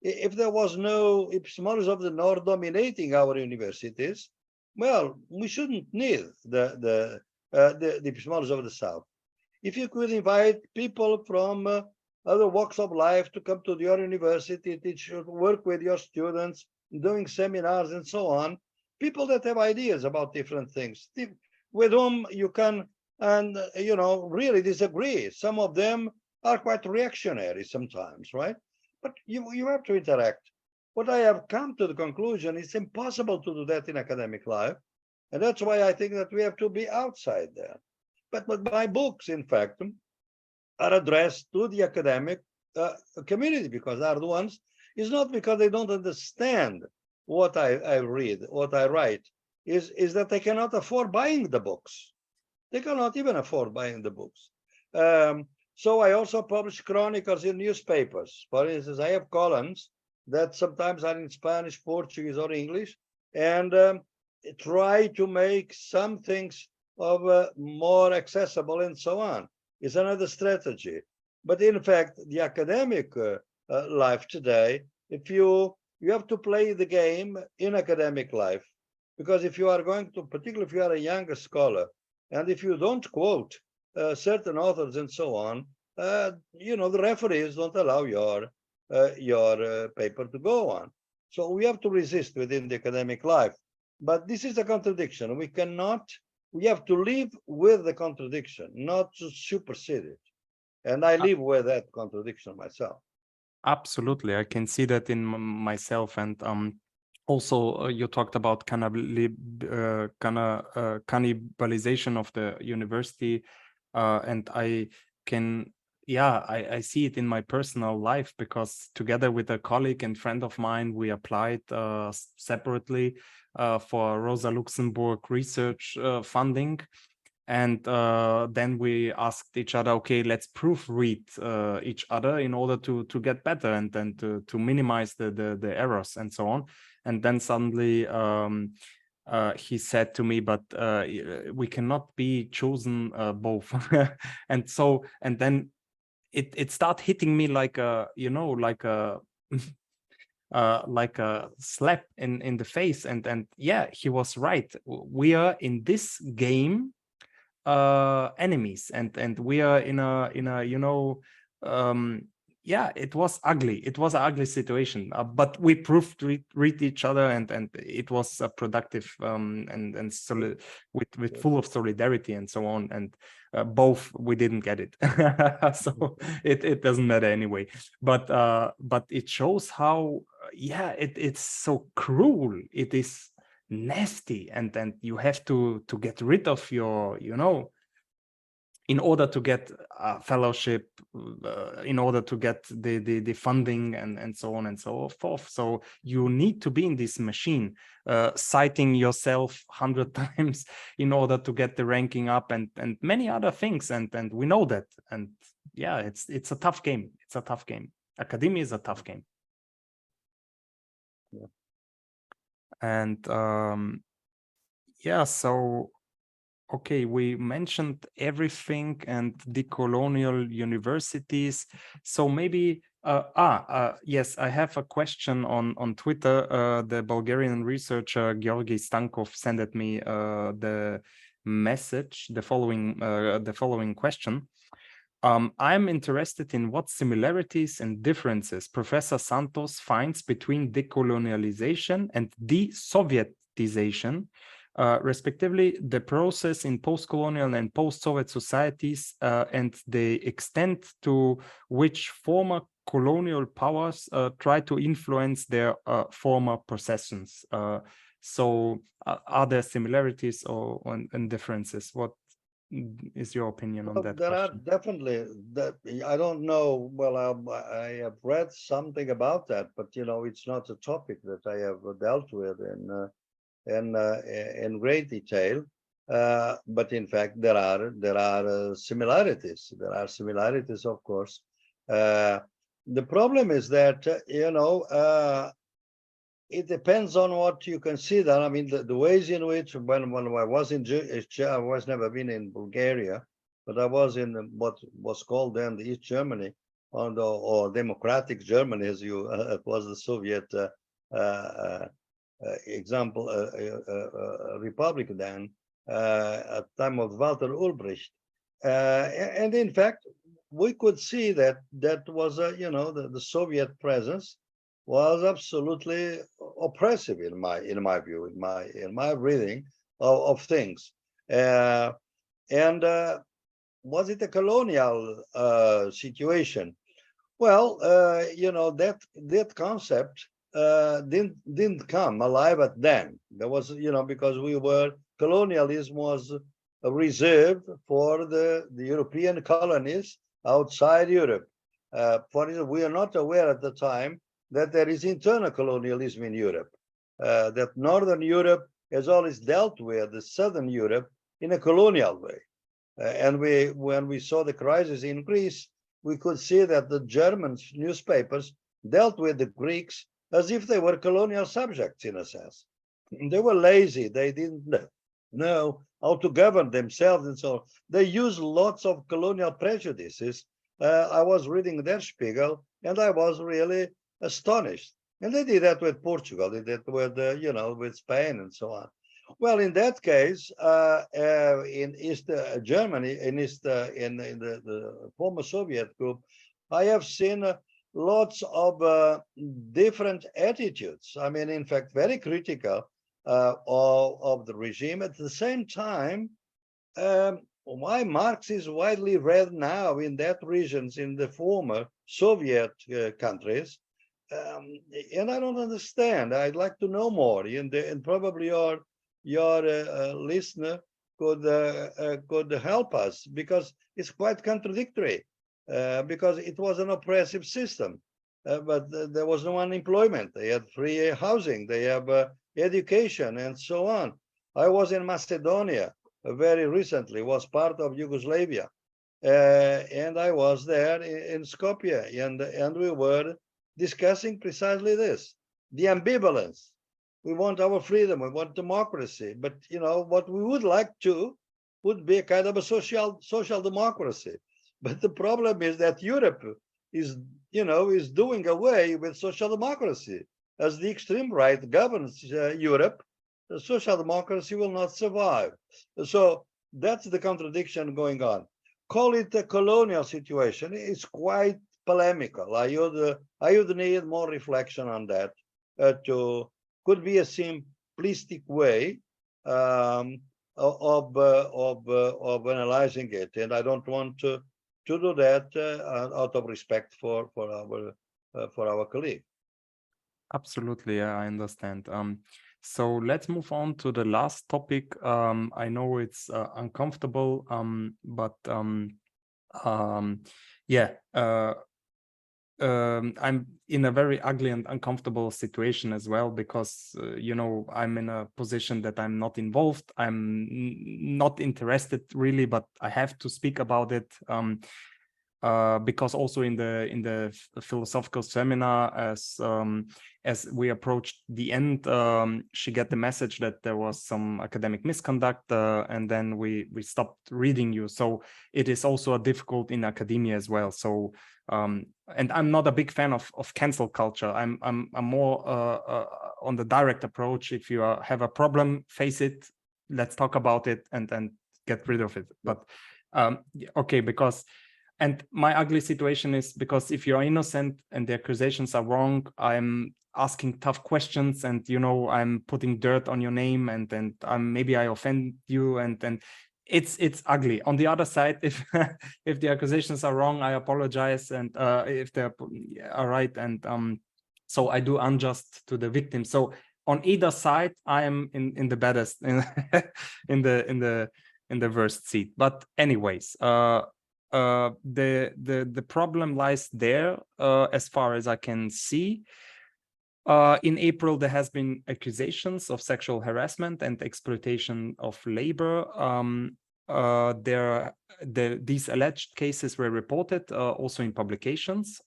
If there was no epistemologies of the North dominating our universities, well, we shouldn't need the epistemologies of the South. If you could invite people from other walks of life to come to your university, teach, work with your students, doing seminars and so on, people that have ideas about different things, with whom you can, and really disagree. Some of them are quite reactionary sometimes, right? But you have to interact. What I have come to the conclusion, it's impossible to do that in academic life. And that's why I think that we have to be outside there. But my books, in fact, are addressed to the academic community, because they are the ones, it's not because they don't understand what I read, what I write, is that they cannot afford buying the books. They cannot even afford buying the books. So I also publish chronicles in newspapers. For instance, I have columns that sometimes are in Spanish, Portuguese, or English, and try to make some things of more accessible and so on. It's another strategy. But in fact, the academic life today, if you have to play the game in academic life, because if you are going to, particularly if you are a younger scholar, and if you don't quote certain authors and so on, the referees don't allow your paper to go on. So we have to resist within the academic life. But this is a contradiction. We have to live with the contradiction, not to supersede it. And I live with that contradiction myself. Absolutely. I can see that in myself. And also you talked about cannibalization of the university. And I can, I see it in my personal life, because together with a colleague and friend of mine, we applied separately for Rosa Luxemburg research funding. And then we asked each other, okay, let's proofread each other in order to get better, and then to minimize the errors and so on. And then suddenly he said to me, but we cannot be chosen both. And then it started hitting me like a like a slap in the face. And yeah, he was right. We are in this game enemies, and we are in a it was ugly. It was an ugly situation, but we proved read each other, and it was a productive and with full of solidarity and so on. And both we didn't get it. So it doesn't matter anyway. But it shows how it's so cruel. It is nasty, and you have to get rid of your in order to get a fellowship, in order to get the funding and so on and so forth. So you need to be in this machine, citing yourself 100 times in order to get the ranking up, and many other things, and we know that. And yeah, it's a tough game. It's a tough game. Academia is a tough game. Yeah. And so okay, we mentioned everything and decolonial universities. So maybe yes, I have a question on Twitter. The Bulgarian researcher Georgi Stankov sent me the message, the following question. I'm interested in what similarities and differences Professor Santos finds between decolonialization and de-Sovietization, respectively, the process in post-colonial and post-Soviet societies, and the extent to which former colonial powers try to influence their former possessions. So are there similarities and differences? What is your opinion on that there question? are definitely that. I don't know. Well, I have read something about that, but it's not a topic that I have dealt with in great detail. But in fact, there are similarities. There are similarities, of course. The problem is that it depends on what you consider. I mean, the ways in which when I was I was never been in Bulgaria, but I was in what was called then the East Germany, or Democratic Germany, as it was the Soviet example, republic then, at the time of Walter Ulbricht. And in fact, we could see that was the Soviet presence was absolutely oppressive in my view, in my reading of things. And was it a colonial situation? Well, that concept didn't come alive at then. There was, because colonialism was reserved for the European colonies outside Europe. For instance, we are not aware at the time that there is internal colonialism in Europe, that Northern Europe has always dealt with the Southern Europe in a colonial way. And when we saw the crisis in Greece, we could see that the German newspapers dealt with the Greeks as if they were colonial subjects, in a sense. They were lazy. They didn't know how to govern themselves, and so on. They used lots of colonial prejudices I was reading Der Spiegel, and I was really astonished. And they did that with Portugal, they did with, with Spain and so on. Well, in that case, in East Germany, in the former Soviet group, I have seen lots of different attitudes. I mean, in fact, very critical of the regime. At the same time, why Marx is widely read now in that regions, in the former Soviet countries, and I don't understand. I'd like to know more, and probably your listener could help us, because it's quite contradictory. Because it was an oppressive system, but there was no unemployment. They had free housing, they have education, and so on. I was in Macedonia very recently, was part of Yugoslavia, and I was there in Skopje, and we were discussing precisely this, the ambivalence. We want our freedom, we want democracy, but what we would like to would be a kind of a social democracy. But the problem is that Europe is doing away with social democracy. As the extreme right governs Europe, the social democracy will not survive. So that's the contradiction going on. Call it a colonial situation. It's quite polemical. I would need more reflection on that. Could be a simplistic way of analyzing it, and I don't want to do that out of respect for our colleague. Absolutely, yeah, I understand. So let's move on to the last topic. I know it's uncomfortable, but I'm in a very ugly and uncomfortable situation as well, because I'm in a position that I'm not involved. I'm not interested really, but I have to speak about it. Because also in the philosophical seminar, as we approached the end, she got the message that there was some academic misconduct, and then we stopped reading you. So it is also difficult in academia as well. So and I'm not a big fan of cancel culture. I'm more on the direct approach. If you have a problem, face it. Let's talk about it and get rid of it. But okay, because. And my ugly situation is because if you're innocent and the accusations are wrong, I'm asking tough questions, and I'm putting dirt on your name, and maybe I offend you, and it's ugly. On the other side, if if the accusations are wrong, I apologize, and if they're all right, and so I do unjust to the victim. So on either side, I am in the baddest, in the worst seat. But anyways, the problem lies there, as far as I can see. In April, there has been accusations of sexual harassment and exploitation of labor. These alleged cases were reported also in publications.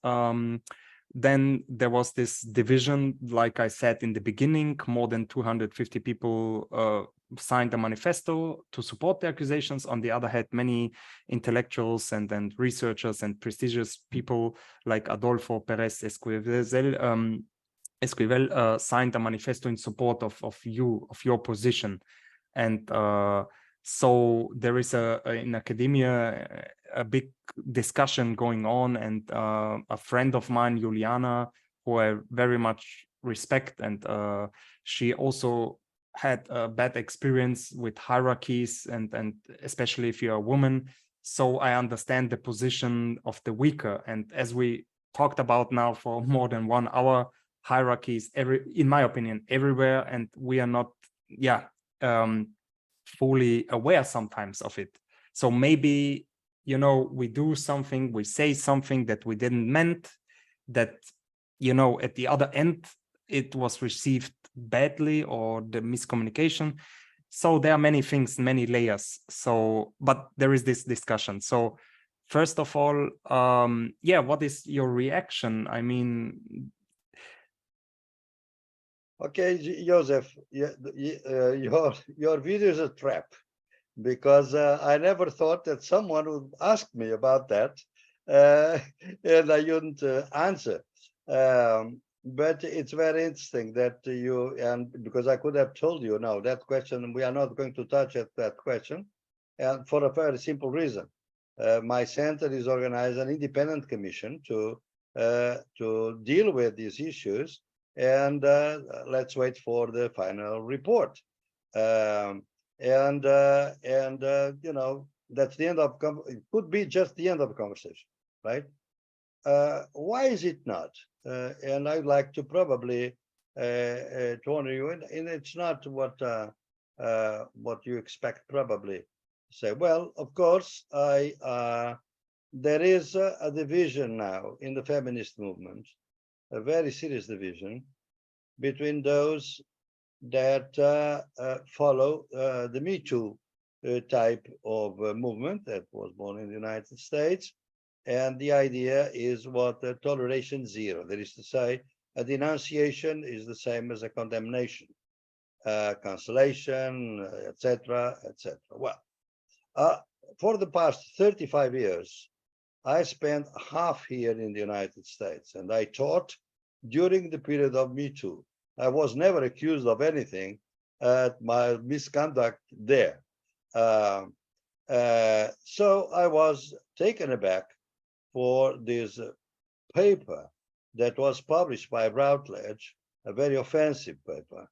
Then there was this division, like I said in the beginning. More than 250 people signed a manifesto to support the accusations. On the other hand, many intellectuals and researchers and prestigious people like Adolfo Pérez Esquivel signed a manifesto in support of your position. And so there is in academia a big discussion going on, and a friend of mine, Juliana, who I very much respect, and she also had a bad experience with hierarchies, and especially if you're a woman. So I understand the position of the weaker. And as we talked about now for more than 1 hour, hierarchies, in my opinion, everywhere, and we are not fully aware sometimes of it. So maybe we do something, we say something that we didn't meant, that at the other end it was received badly, or the miscommunication. So there are many things, many layers. So but there is this discussion. So first of all, what is your reaction? I mean, okay, Josef, your video is a trap, because I never thought that someone would ask me about that. and I wouldn't answer. But it's very interesting that and because I could have told you, no, that question, we are not going to touch at that question, and for a very simple reason. My center is organized an independent commission to deal with these issues, and let's wait for the final report. You know, that's the end of it could be just the end of the conversation, right? Why is it not? And I'd like to probably to honor you, and it's not what you expect probably. Say, well, of course, there is a division now in the feminist movement, a very serious division between those that follow the Me Too type of movement that was born in the United States. And the idea is what toleration zero. That is to say, a denunciation is the same as a condemnation, cancellation, etc., etc. Well, for the past 35 years, I spent half here in the United States, and I taught during the period of Me Too. I was never accused of anything at my misconduct there. So I was taken aback for this paper that was published by Routledge, a very offensive paper.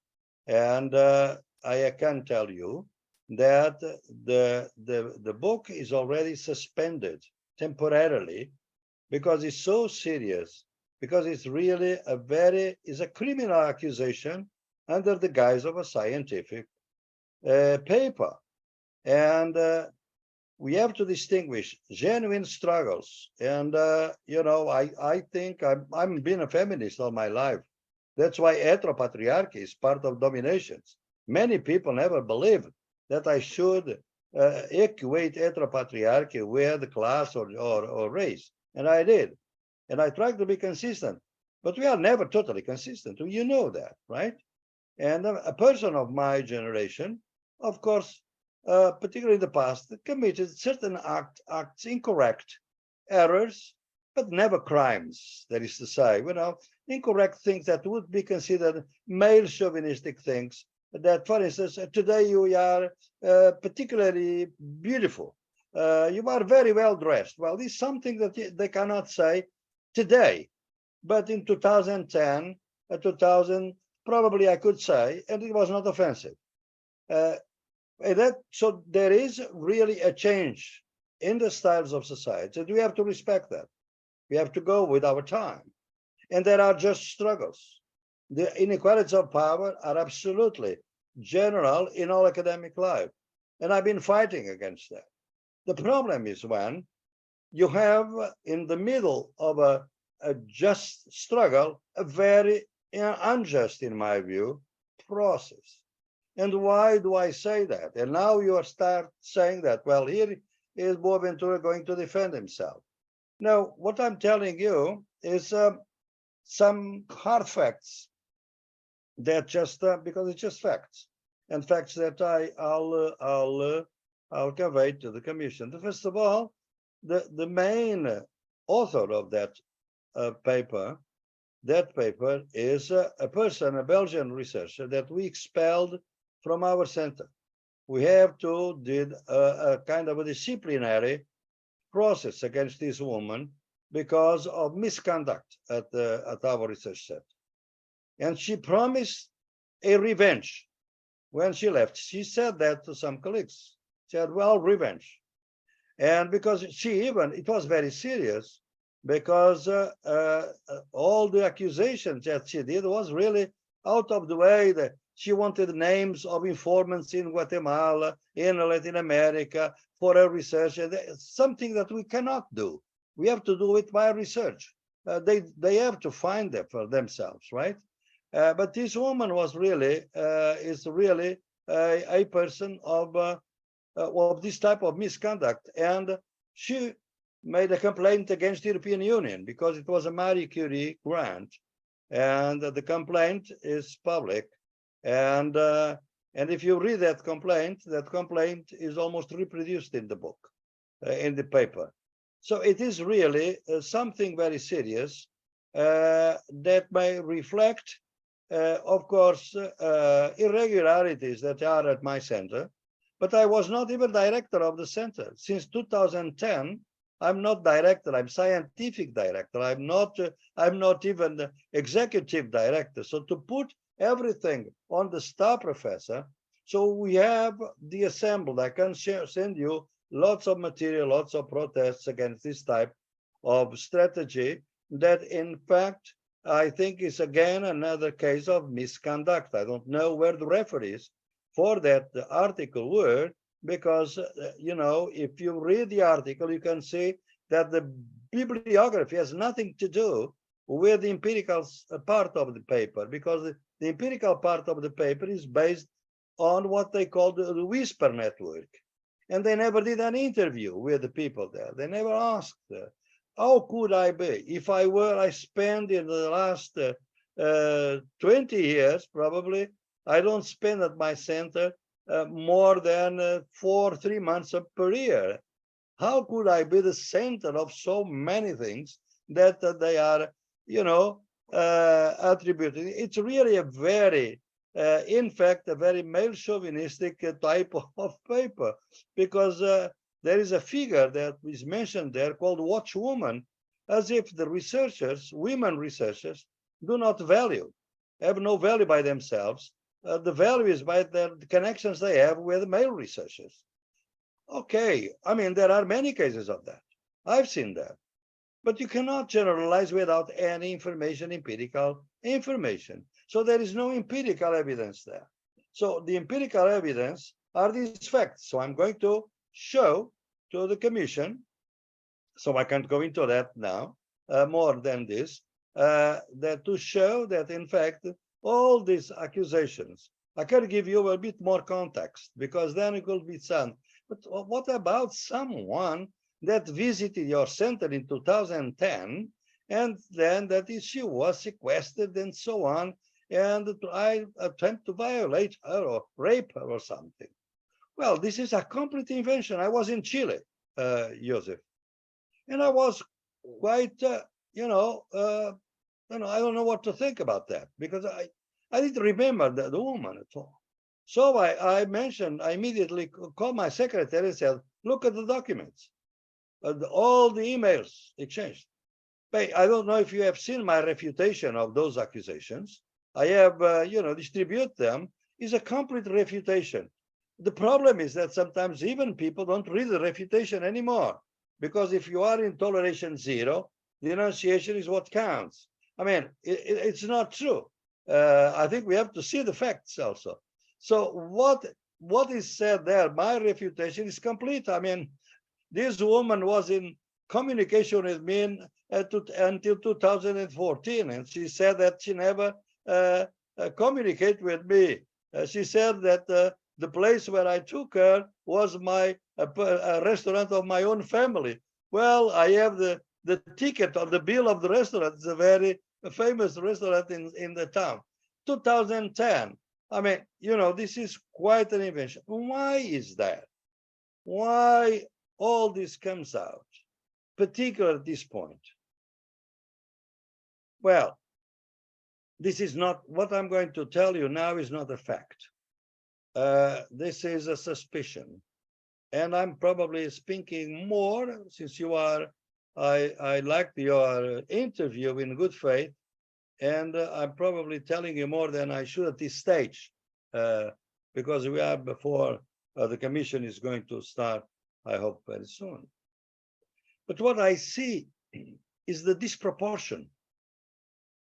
And I can tell you that the book is already suspended temporarily because it's so serious, because it's really is a criminal accusation under the guise of a scientific paper. And we have to distinguish genuine struggles. And, you know, I think I'm been a feminist all my life. That's why heteropatriarchy is part of dominations. Many people never believed that I should equate heteropatriarchy with class or race. And I did. And I tried to be consistent. But we are never totally consistent. You know that, right? And a person of my generation, of course, particularly in the past, committed certain acts, incorrect errors, but never crimes. That is to say, you know, incorrect things that would be considered male chauvinistic things. That, for instance, today you are particularly beautiful. You are very well dressed. Well, this is something that they cannot say today, but in 2010, 2000, probably I could say, and it was not offensive. So there is really a change in the styles of society, and we have to respect that. We have to go with our time. And there are just struggles. The inequalities of power are absolutely general in all academic life. And I've been fighting against that. The problem is when you have in the middle of a just struggle, a very unjust, in my view, process. And why do I say that? And now you start saying that, well, here is Boaventura going to defend himself. Now, what I'm telling you is some hard facts that just, because it's just facts, and facts that I'll convey to the commission. First of all, the main author of that paper is a person, a Belgian researcher that we expelled from our center. We have to did a kind of a disciplinary process against this woman because of misconduct at our research center. And she promised a revenge when she left. She said that to some colleagues. She said, well, revenge. And because it was very serious, because all the accusations that she did was really out of the way. That she wanted names of informants in Guatemala, in Latin America, for her research. And something that we cannot do. We have to do it by research. They have to find them for themselves, right? But this woman was really is really a person of this type of misconduct, and she made a complaint against the European Union because it was a Marie Curie grant, and the complaint is public. And if you read that complaint is almost reproduced in the book, in the paper. So it is really something very serious that may reflect, of course, irregularities that are at my center. But I was not even director of the center. Since 2010, I'm not director, I'm scientific director. I'm not even the executive director. So to put everything on the star professor, so we have the assembled, I can send you lots of material, lots of protests against this type of strategy that in fact, I think is again another case of misconduct. I don't know where the referees for that article were, because, you know, if you read the article, you can see that the bibliography has nothing to do with the empirical part of the paper, because the empirical part of the paper is based on what they call the whisper network. And they never did an interview with the people there. They never asked, how could I be? If I spent in the last 20 years, probably, I don't spend at my center more than 3 months per year. How could I be the center of so many things that they are, you know, attributing? It's really a very, in fact, a very male chauvinistic type of paper, because there is a figure that is mentioned there called watchwoman, as if the researchers, women researchers, do not value, have no value by themselves. The value is by the connections they have with male researchers. Okay, I mean, there are many cases of that. I've seen that. But you cannot generalize without any information, empirical information. So there is no empirical evidence there. So the empirical evidence are these facts. So I'm going to show to the commission, so I can't go into that now, more than this, that to show that in fact, all these accusations, I can give you a bit more context, because then it will be some. But what about someone that visited your center in 2010, and then that she was sequestered and so on, and I attempt to violate her or rape her or something? Well, this is a complete invention. I was in Chile, Josef, and I was quite, I don't know what to think about that, because I didn't remember the woman at all. So I immediately called my secretary and said, look at the documents, all the emails exchanged. But I don't know if you have seen my refutation of those accusations. I have, distribute them. It's a complete refutation. The problem is that sometimes even people don't read the refutation anymore, because if you are in toleration zero, the enunciation is what counts. I mean, it's not true. I think we have to see the facts also. So what is said there, my refutation is complete. I mean, this woman was in communication with me until 2014, and she said that she never communicated with me. She said that the place where I took her was a restaurant of my own family. Well, I have the ticket on the bill of the restaurant. It's a very famous restaurant in the town. 2010. I mean, this is quite an invention. Why is that? Why all this comes out, particularly at this point? Well, this is not, what I'm going to tell you now is not a fact. This is a suspicion. And I'm probably speaking more, since I liked your interview in good faith, and I'm probably telling you more than I should at this stage, because we are before the commission is going to start, I hope, very soon. But what I see is the disproportion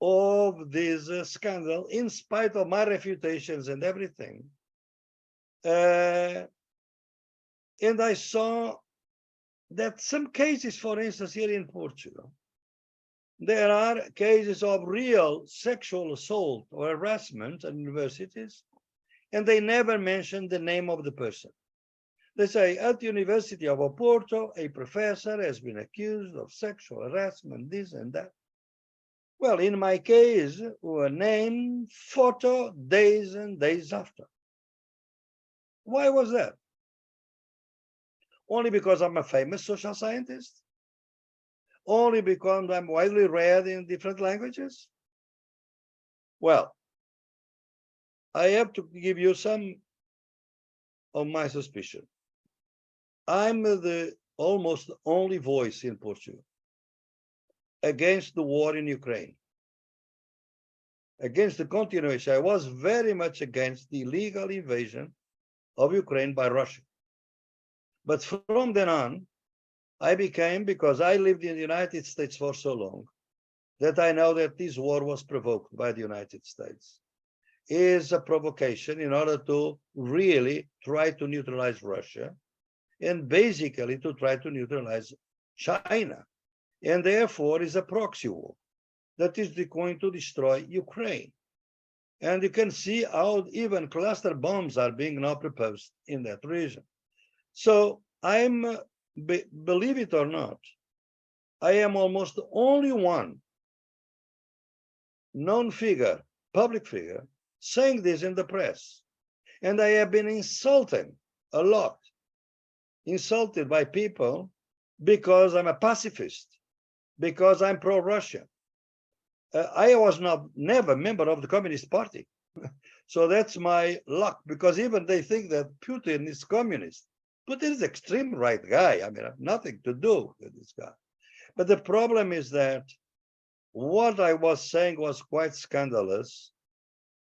of this scandal, in spite of my refutations and everything. And I saw that some cases, for instance, here in Portugal, there are cases of real sexual assault or harassment at universities, and they never mention the name of the person. They say, at the University of Oporto, a professor has been accused of sexual harassment, this and that. Well, in my case, were name, photo, days and days after. Why was that? Only because I'm a famous social scientist? only because I'm widely read in different languages? Well, I have to give you some of my suspicion. I'm the almost only voice in Portugal against the war in Ukraine, against the continuation. I was very much against the illegal invasion of Ukraine by Russia. But from then on, I became, because I lived in the United States for so long, that I know that this war was provoked by the United States. Is a provocation in order to really try to neutralize Russia and basically to try to neutralize China. And therefore is a proxy war that is going to destroy Ukraine. And you can see how even cluster bombs are being now proposed in that region. So I'm, believe it or not, I am almost the only one known figure, public figure, saying this in the press. And I have been insulted a lot, insulted by people because I'm a pacifist, because I'm pro-Russia. I was never a member of the Communist Party. So that's my luck, because even they think that Putin is communist. Putin is extreme right guy. I mean, I have nothing to do with this guy. But the problem is that what I was saying was quite scandalous.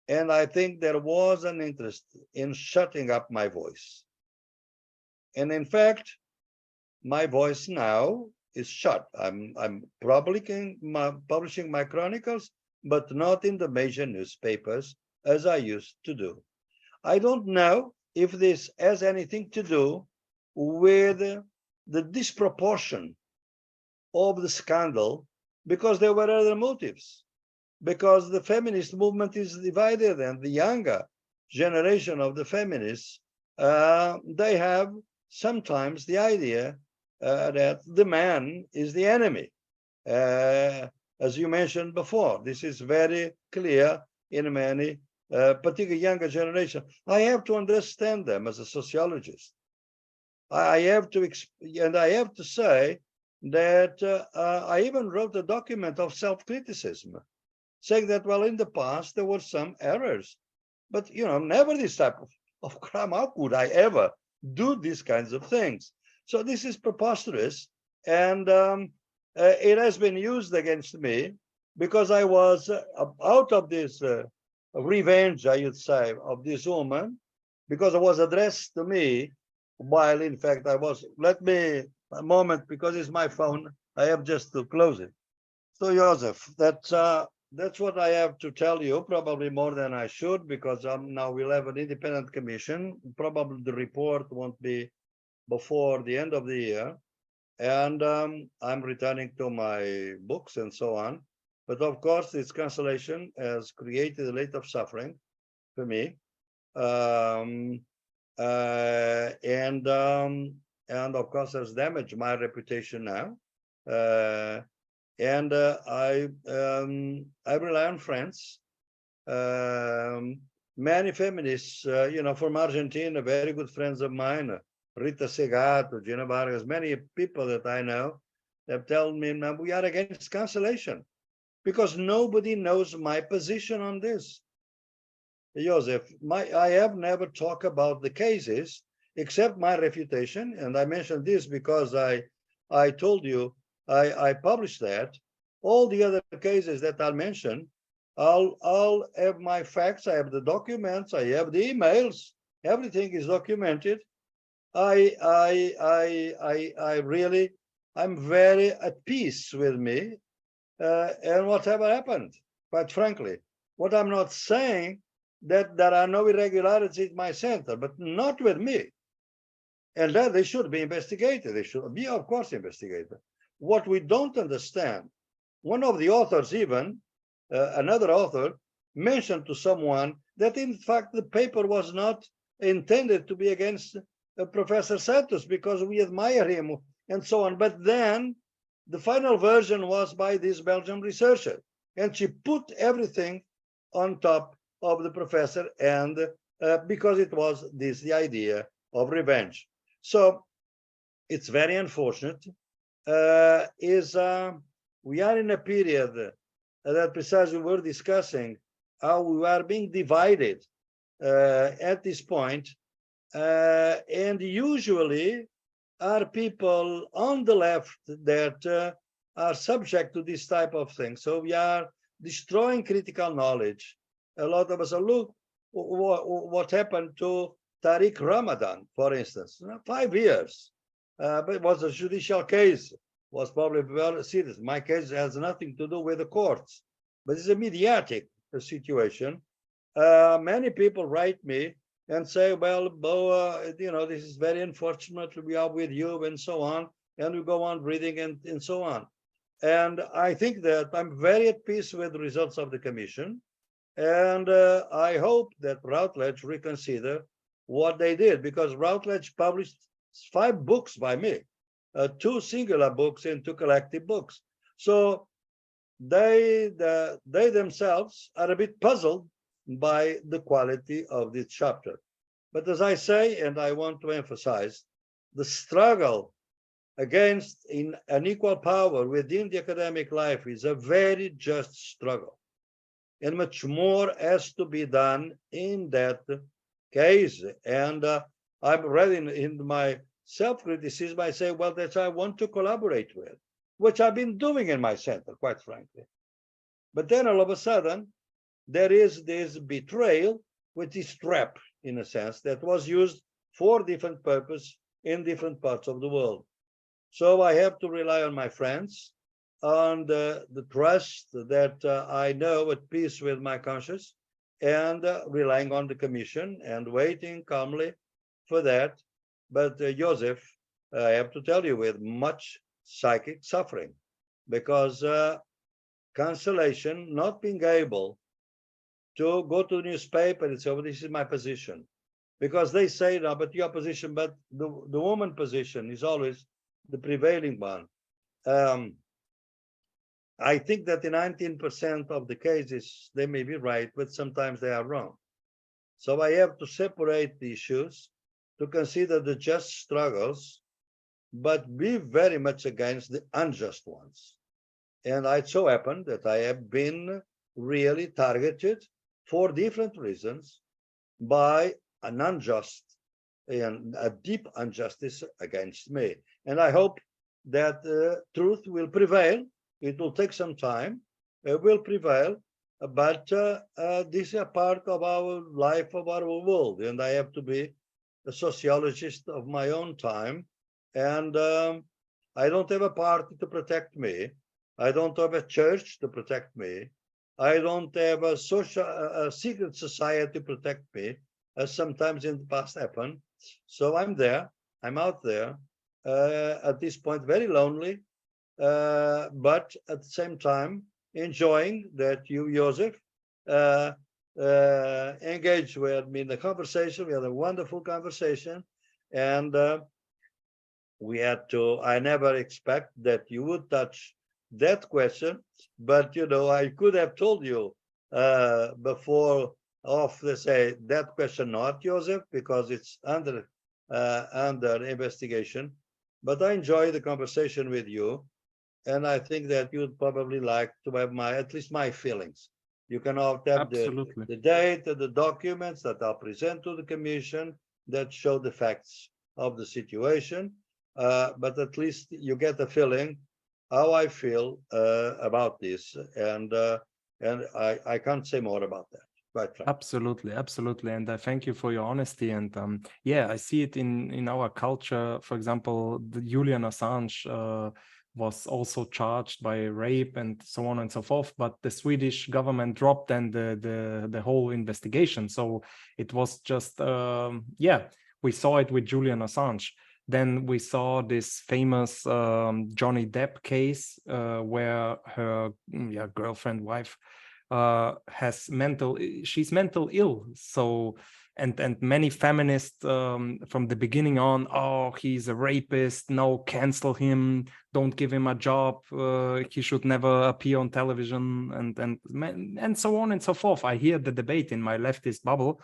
And I think there was an interest in shutting up my voice. And in fact, my voice now is shut. I'm publishing my chronicles, but not in the major newspapers as I used to do. I don't know if this has anything to do with the disproportion of the scandal, because there were other motives. Because the feminist movement is divided, and the younger generation of the feminists, they have sometimes the idea that the man is the enemy. As you mentioned before, this is very clear in many, particularly younger generation. I have to understand them as a sociologist. I have to say that I even wrote a document of self-criticism, saying that, well, in the past, there were some errors, but, never this type of crime. How could I ever do these kinds of things? So this is preposterous. And it has been used against me because I was out of this revenge, I would say, of this woman, because it was addressed to me, while in fact I was, let me, a moment, because it's my phone, I have just to close it. So Josef, that's what I have to tell you, probably more than I should, because now we'll have an independent commission. Probably the report won't be before the end of the year. And I'm returning to my books and so on. But of course, this cancellation has created a lot of suffering for me. And of course, has damaged my reputation now. And I rely on friends. Many feminists, from Argentina, very good friends of mine, Rita Segato, Gina Vargas, many people that I know, have told me, now we are against cancellation because nobody knows my position on this. Josef, I have never talked about the cases except my refutation, and I mentioned this because I told you I published that. All the other cases that I'll mention, I'll have my facts, I have the documents, I have the emails, everything is documented. I'm very at peace with me and whatever happened, quite frankly. What I'm not saying that there are no irregularities in my center, but not with me. And that they should be investigated. They should be, of course, investigated. What we don't understand, one of the authors even, another author, mentioned to someone that in fact the paper was not intended to be against Professor Santos because we admire him and so on. But then the final version was by this Belgian researcher, and she put everything on top of the professor, and because it was the idea of revenge. So it's very unfortunate. is we are in a period that precisely we're discussing how we are being divided at this point, and usually are people on the left that are subject to this type of thing. So we are destroying critical knowledge. A lot of us are, look what happened to Tariq Ramadan, for instance, 5 years. But it was a judicial case, was probably very serious. My case has nothing to do with the courts, but it's a mediatic situation. Many people write me and say, well, Boa, this is very unfortunate, we are with you, and so on, and we go on reading and so on. And I think that I'm very at peace with the results of the commission, and I hope that Routledge reconsider what they did, because Routledge published 5 books by me, 2 singular books and 2 collective books. So they themselves are a bit puzzled by the quality of this chapter. But as I say, and I want to emphasize, the struggle against unequal power within the academic life is a very just struggle. And much more has to be done in that case. And I'm ready in my self-criticism, I say, well, that's I want to collaborate with, which I've been doing in my center, quite frankly. But then all of a sudden, there is this betrayal with this trap, in a sense, that was used for different purposes in different parts of the world. So I have to rely on my friends, on the trust that I know at peace with my conscience, and relying on the commission and waiting calmly for that. But Josef, I have to tell you, with much psychic suffering, because cancellation, not being able to go to the newspaper and say, oh, this is my position. Because they say, no, but your position, but the woman position is always the prevailing one. I think that in 19% of the cases, they may be right, but sometimes they are wrong. So I have to separate the issues, to consider the just struggles, but be very much against the unjust ones. And it so happened that I have been really targeted for different reasons by an unjust and a deep injustice against me. And I hope that truth will prevail. It will take some time. It will prevail, but this is a part of our life, of our world, and I have to be a sociologist of my own time. And I don't have a party to protect me. I don't have a church to protect me. I don't have a secret society to protect me, as sometimes in the past happened. So I'm there. I'm out there at this point, very lonely, but at the same time enjoying that you, Josef, engaged with me in the conversation. We had a wonderful conversation, and we had to. I never expect that you would touch that question, but I could have told you before of, let's say, that question not, Josef, because it's under investigation. But I enjoy the conversation with you, and I think that you'd probably like to have at least my feelings. You can have the date, the documents that I'll present to the commission that show the facts of the situation, but at least you get a feeling how I feel about this, and I can't say more about that. Right. Absolutely, and I thank you for your honesty. And yeah, I see it in our culture. For example, the Julian Assange was also charged by rape and so on and so forth, but the Swedish government dropped then the whole investigation. So it was just we saw it with Julian Assange. Then we saw this famous Johnny Depp case where her girlfriend, wife, she's mental ill. So and many feminists from the beginning on, oh, he's a rapist, no, cancel him, don't give him a job, he should never appear on television, and so on and so forth. I hear the debate in my leftist bubble,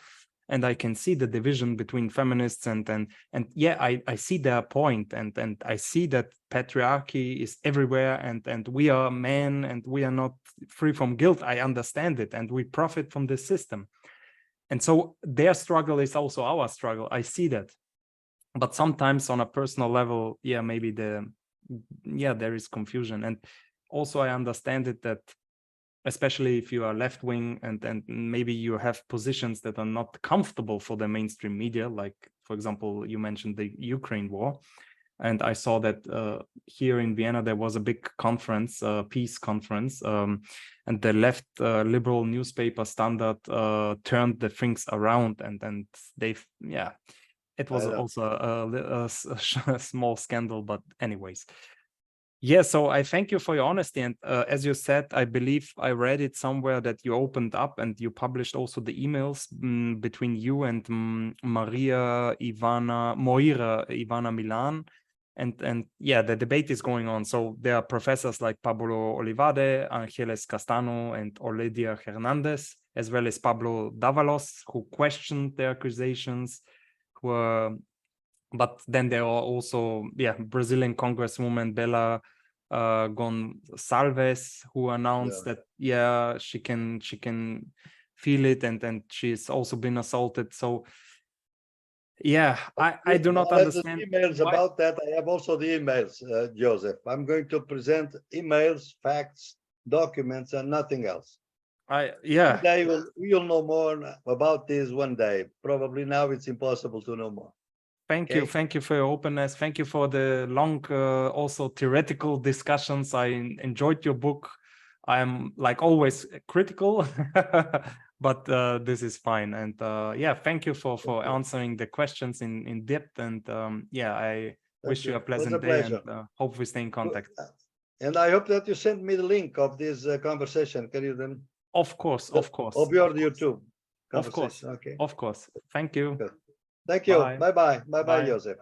and I can see the division between feminists and yeah, I see their point, and I see that patriarchy is everywhere, and we are men and we are not free from guilt. I understand it, and we profit from the system. And so their struggle is also our struggle. I see that. But sometimes on a personal level, yeah, maybe there is confusion. And also I understand it that, especially if you are left-wing and maybe you have positions that are not comfortable for the mainstream media, like, for example, you mentioned the Ukraine war. And I saw that here in Vienna, there was a big conference, peace conference, and the left liberal newspaper Standard turned the things around, and they've, yeah, it was also a small scandal, but anyways. Yeah, so I thank you for your honesty. And as you said, I believe I read it somewhere that you opened up and you published also the emails between you and Moira Ivana Milan. And yeah, the debate is going on. So there are professors like Pablo Olivade, Ángeles Castano, and Oledia Hernandez, as well as Pablo Dávalos, who questioned the accusations. But then there are also, yeah, Brazilian Congresswoman Bela Gonçalves, who announced that, yeah, she can feel it, and she's also been assaulted. So yeah, I do not understand emails about that. I have also the emails, Joseph. I'm going to present emails, facts, documents, and nothing else. Yeah. One day we'll know more about this one day. Probably now it's impossible to know more. Thank you. Thank you for your openness. Thank you for the long, also theoretical discussions. I enjoyed your book. I'm like always critical, but this is fine. And yeah, thank you for answering the questions in depth. And yeah, I wish you a pleasant day, and hope we stay in contact. And I hope that you send me the link of this conversation. Can you then? Of course, of course. Of your YouTube. Of course. Okay. Of course. Thank you. Good. Thank you. Bye-bye. Bye-bye, Joseph.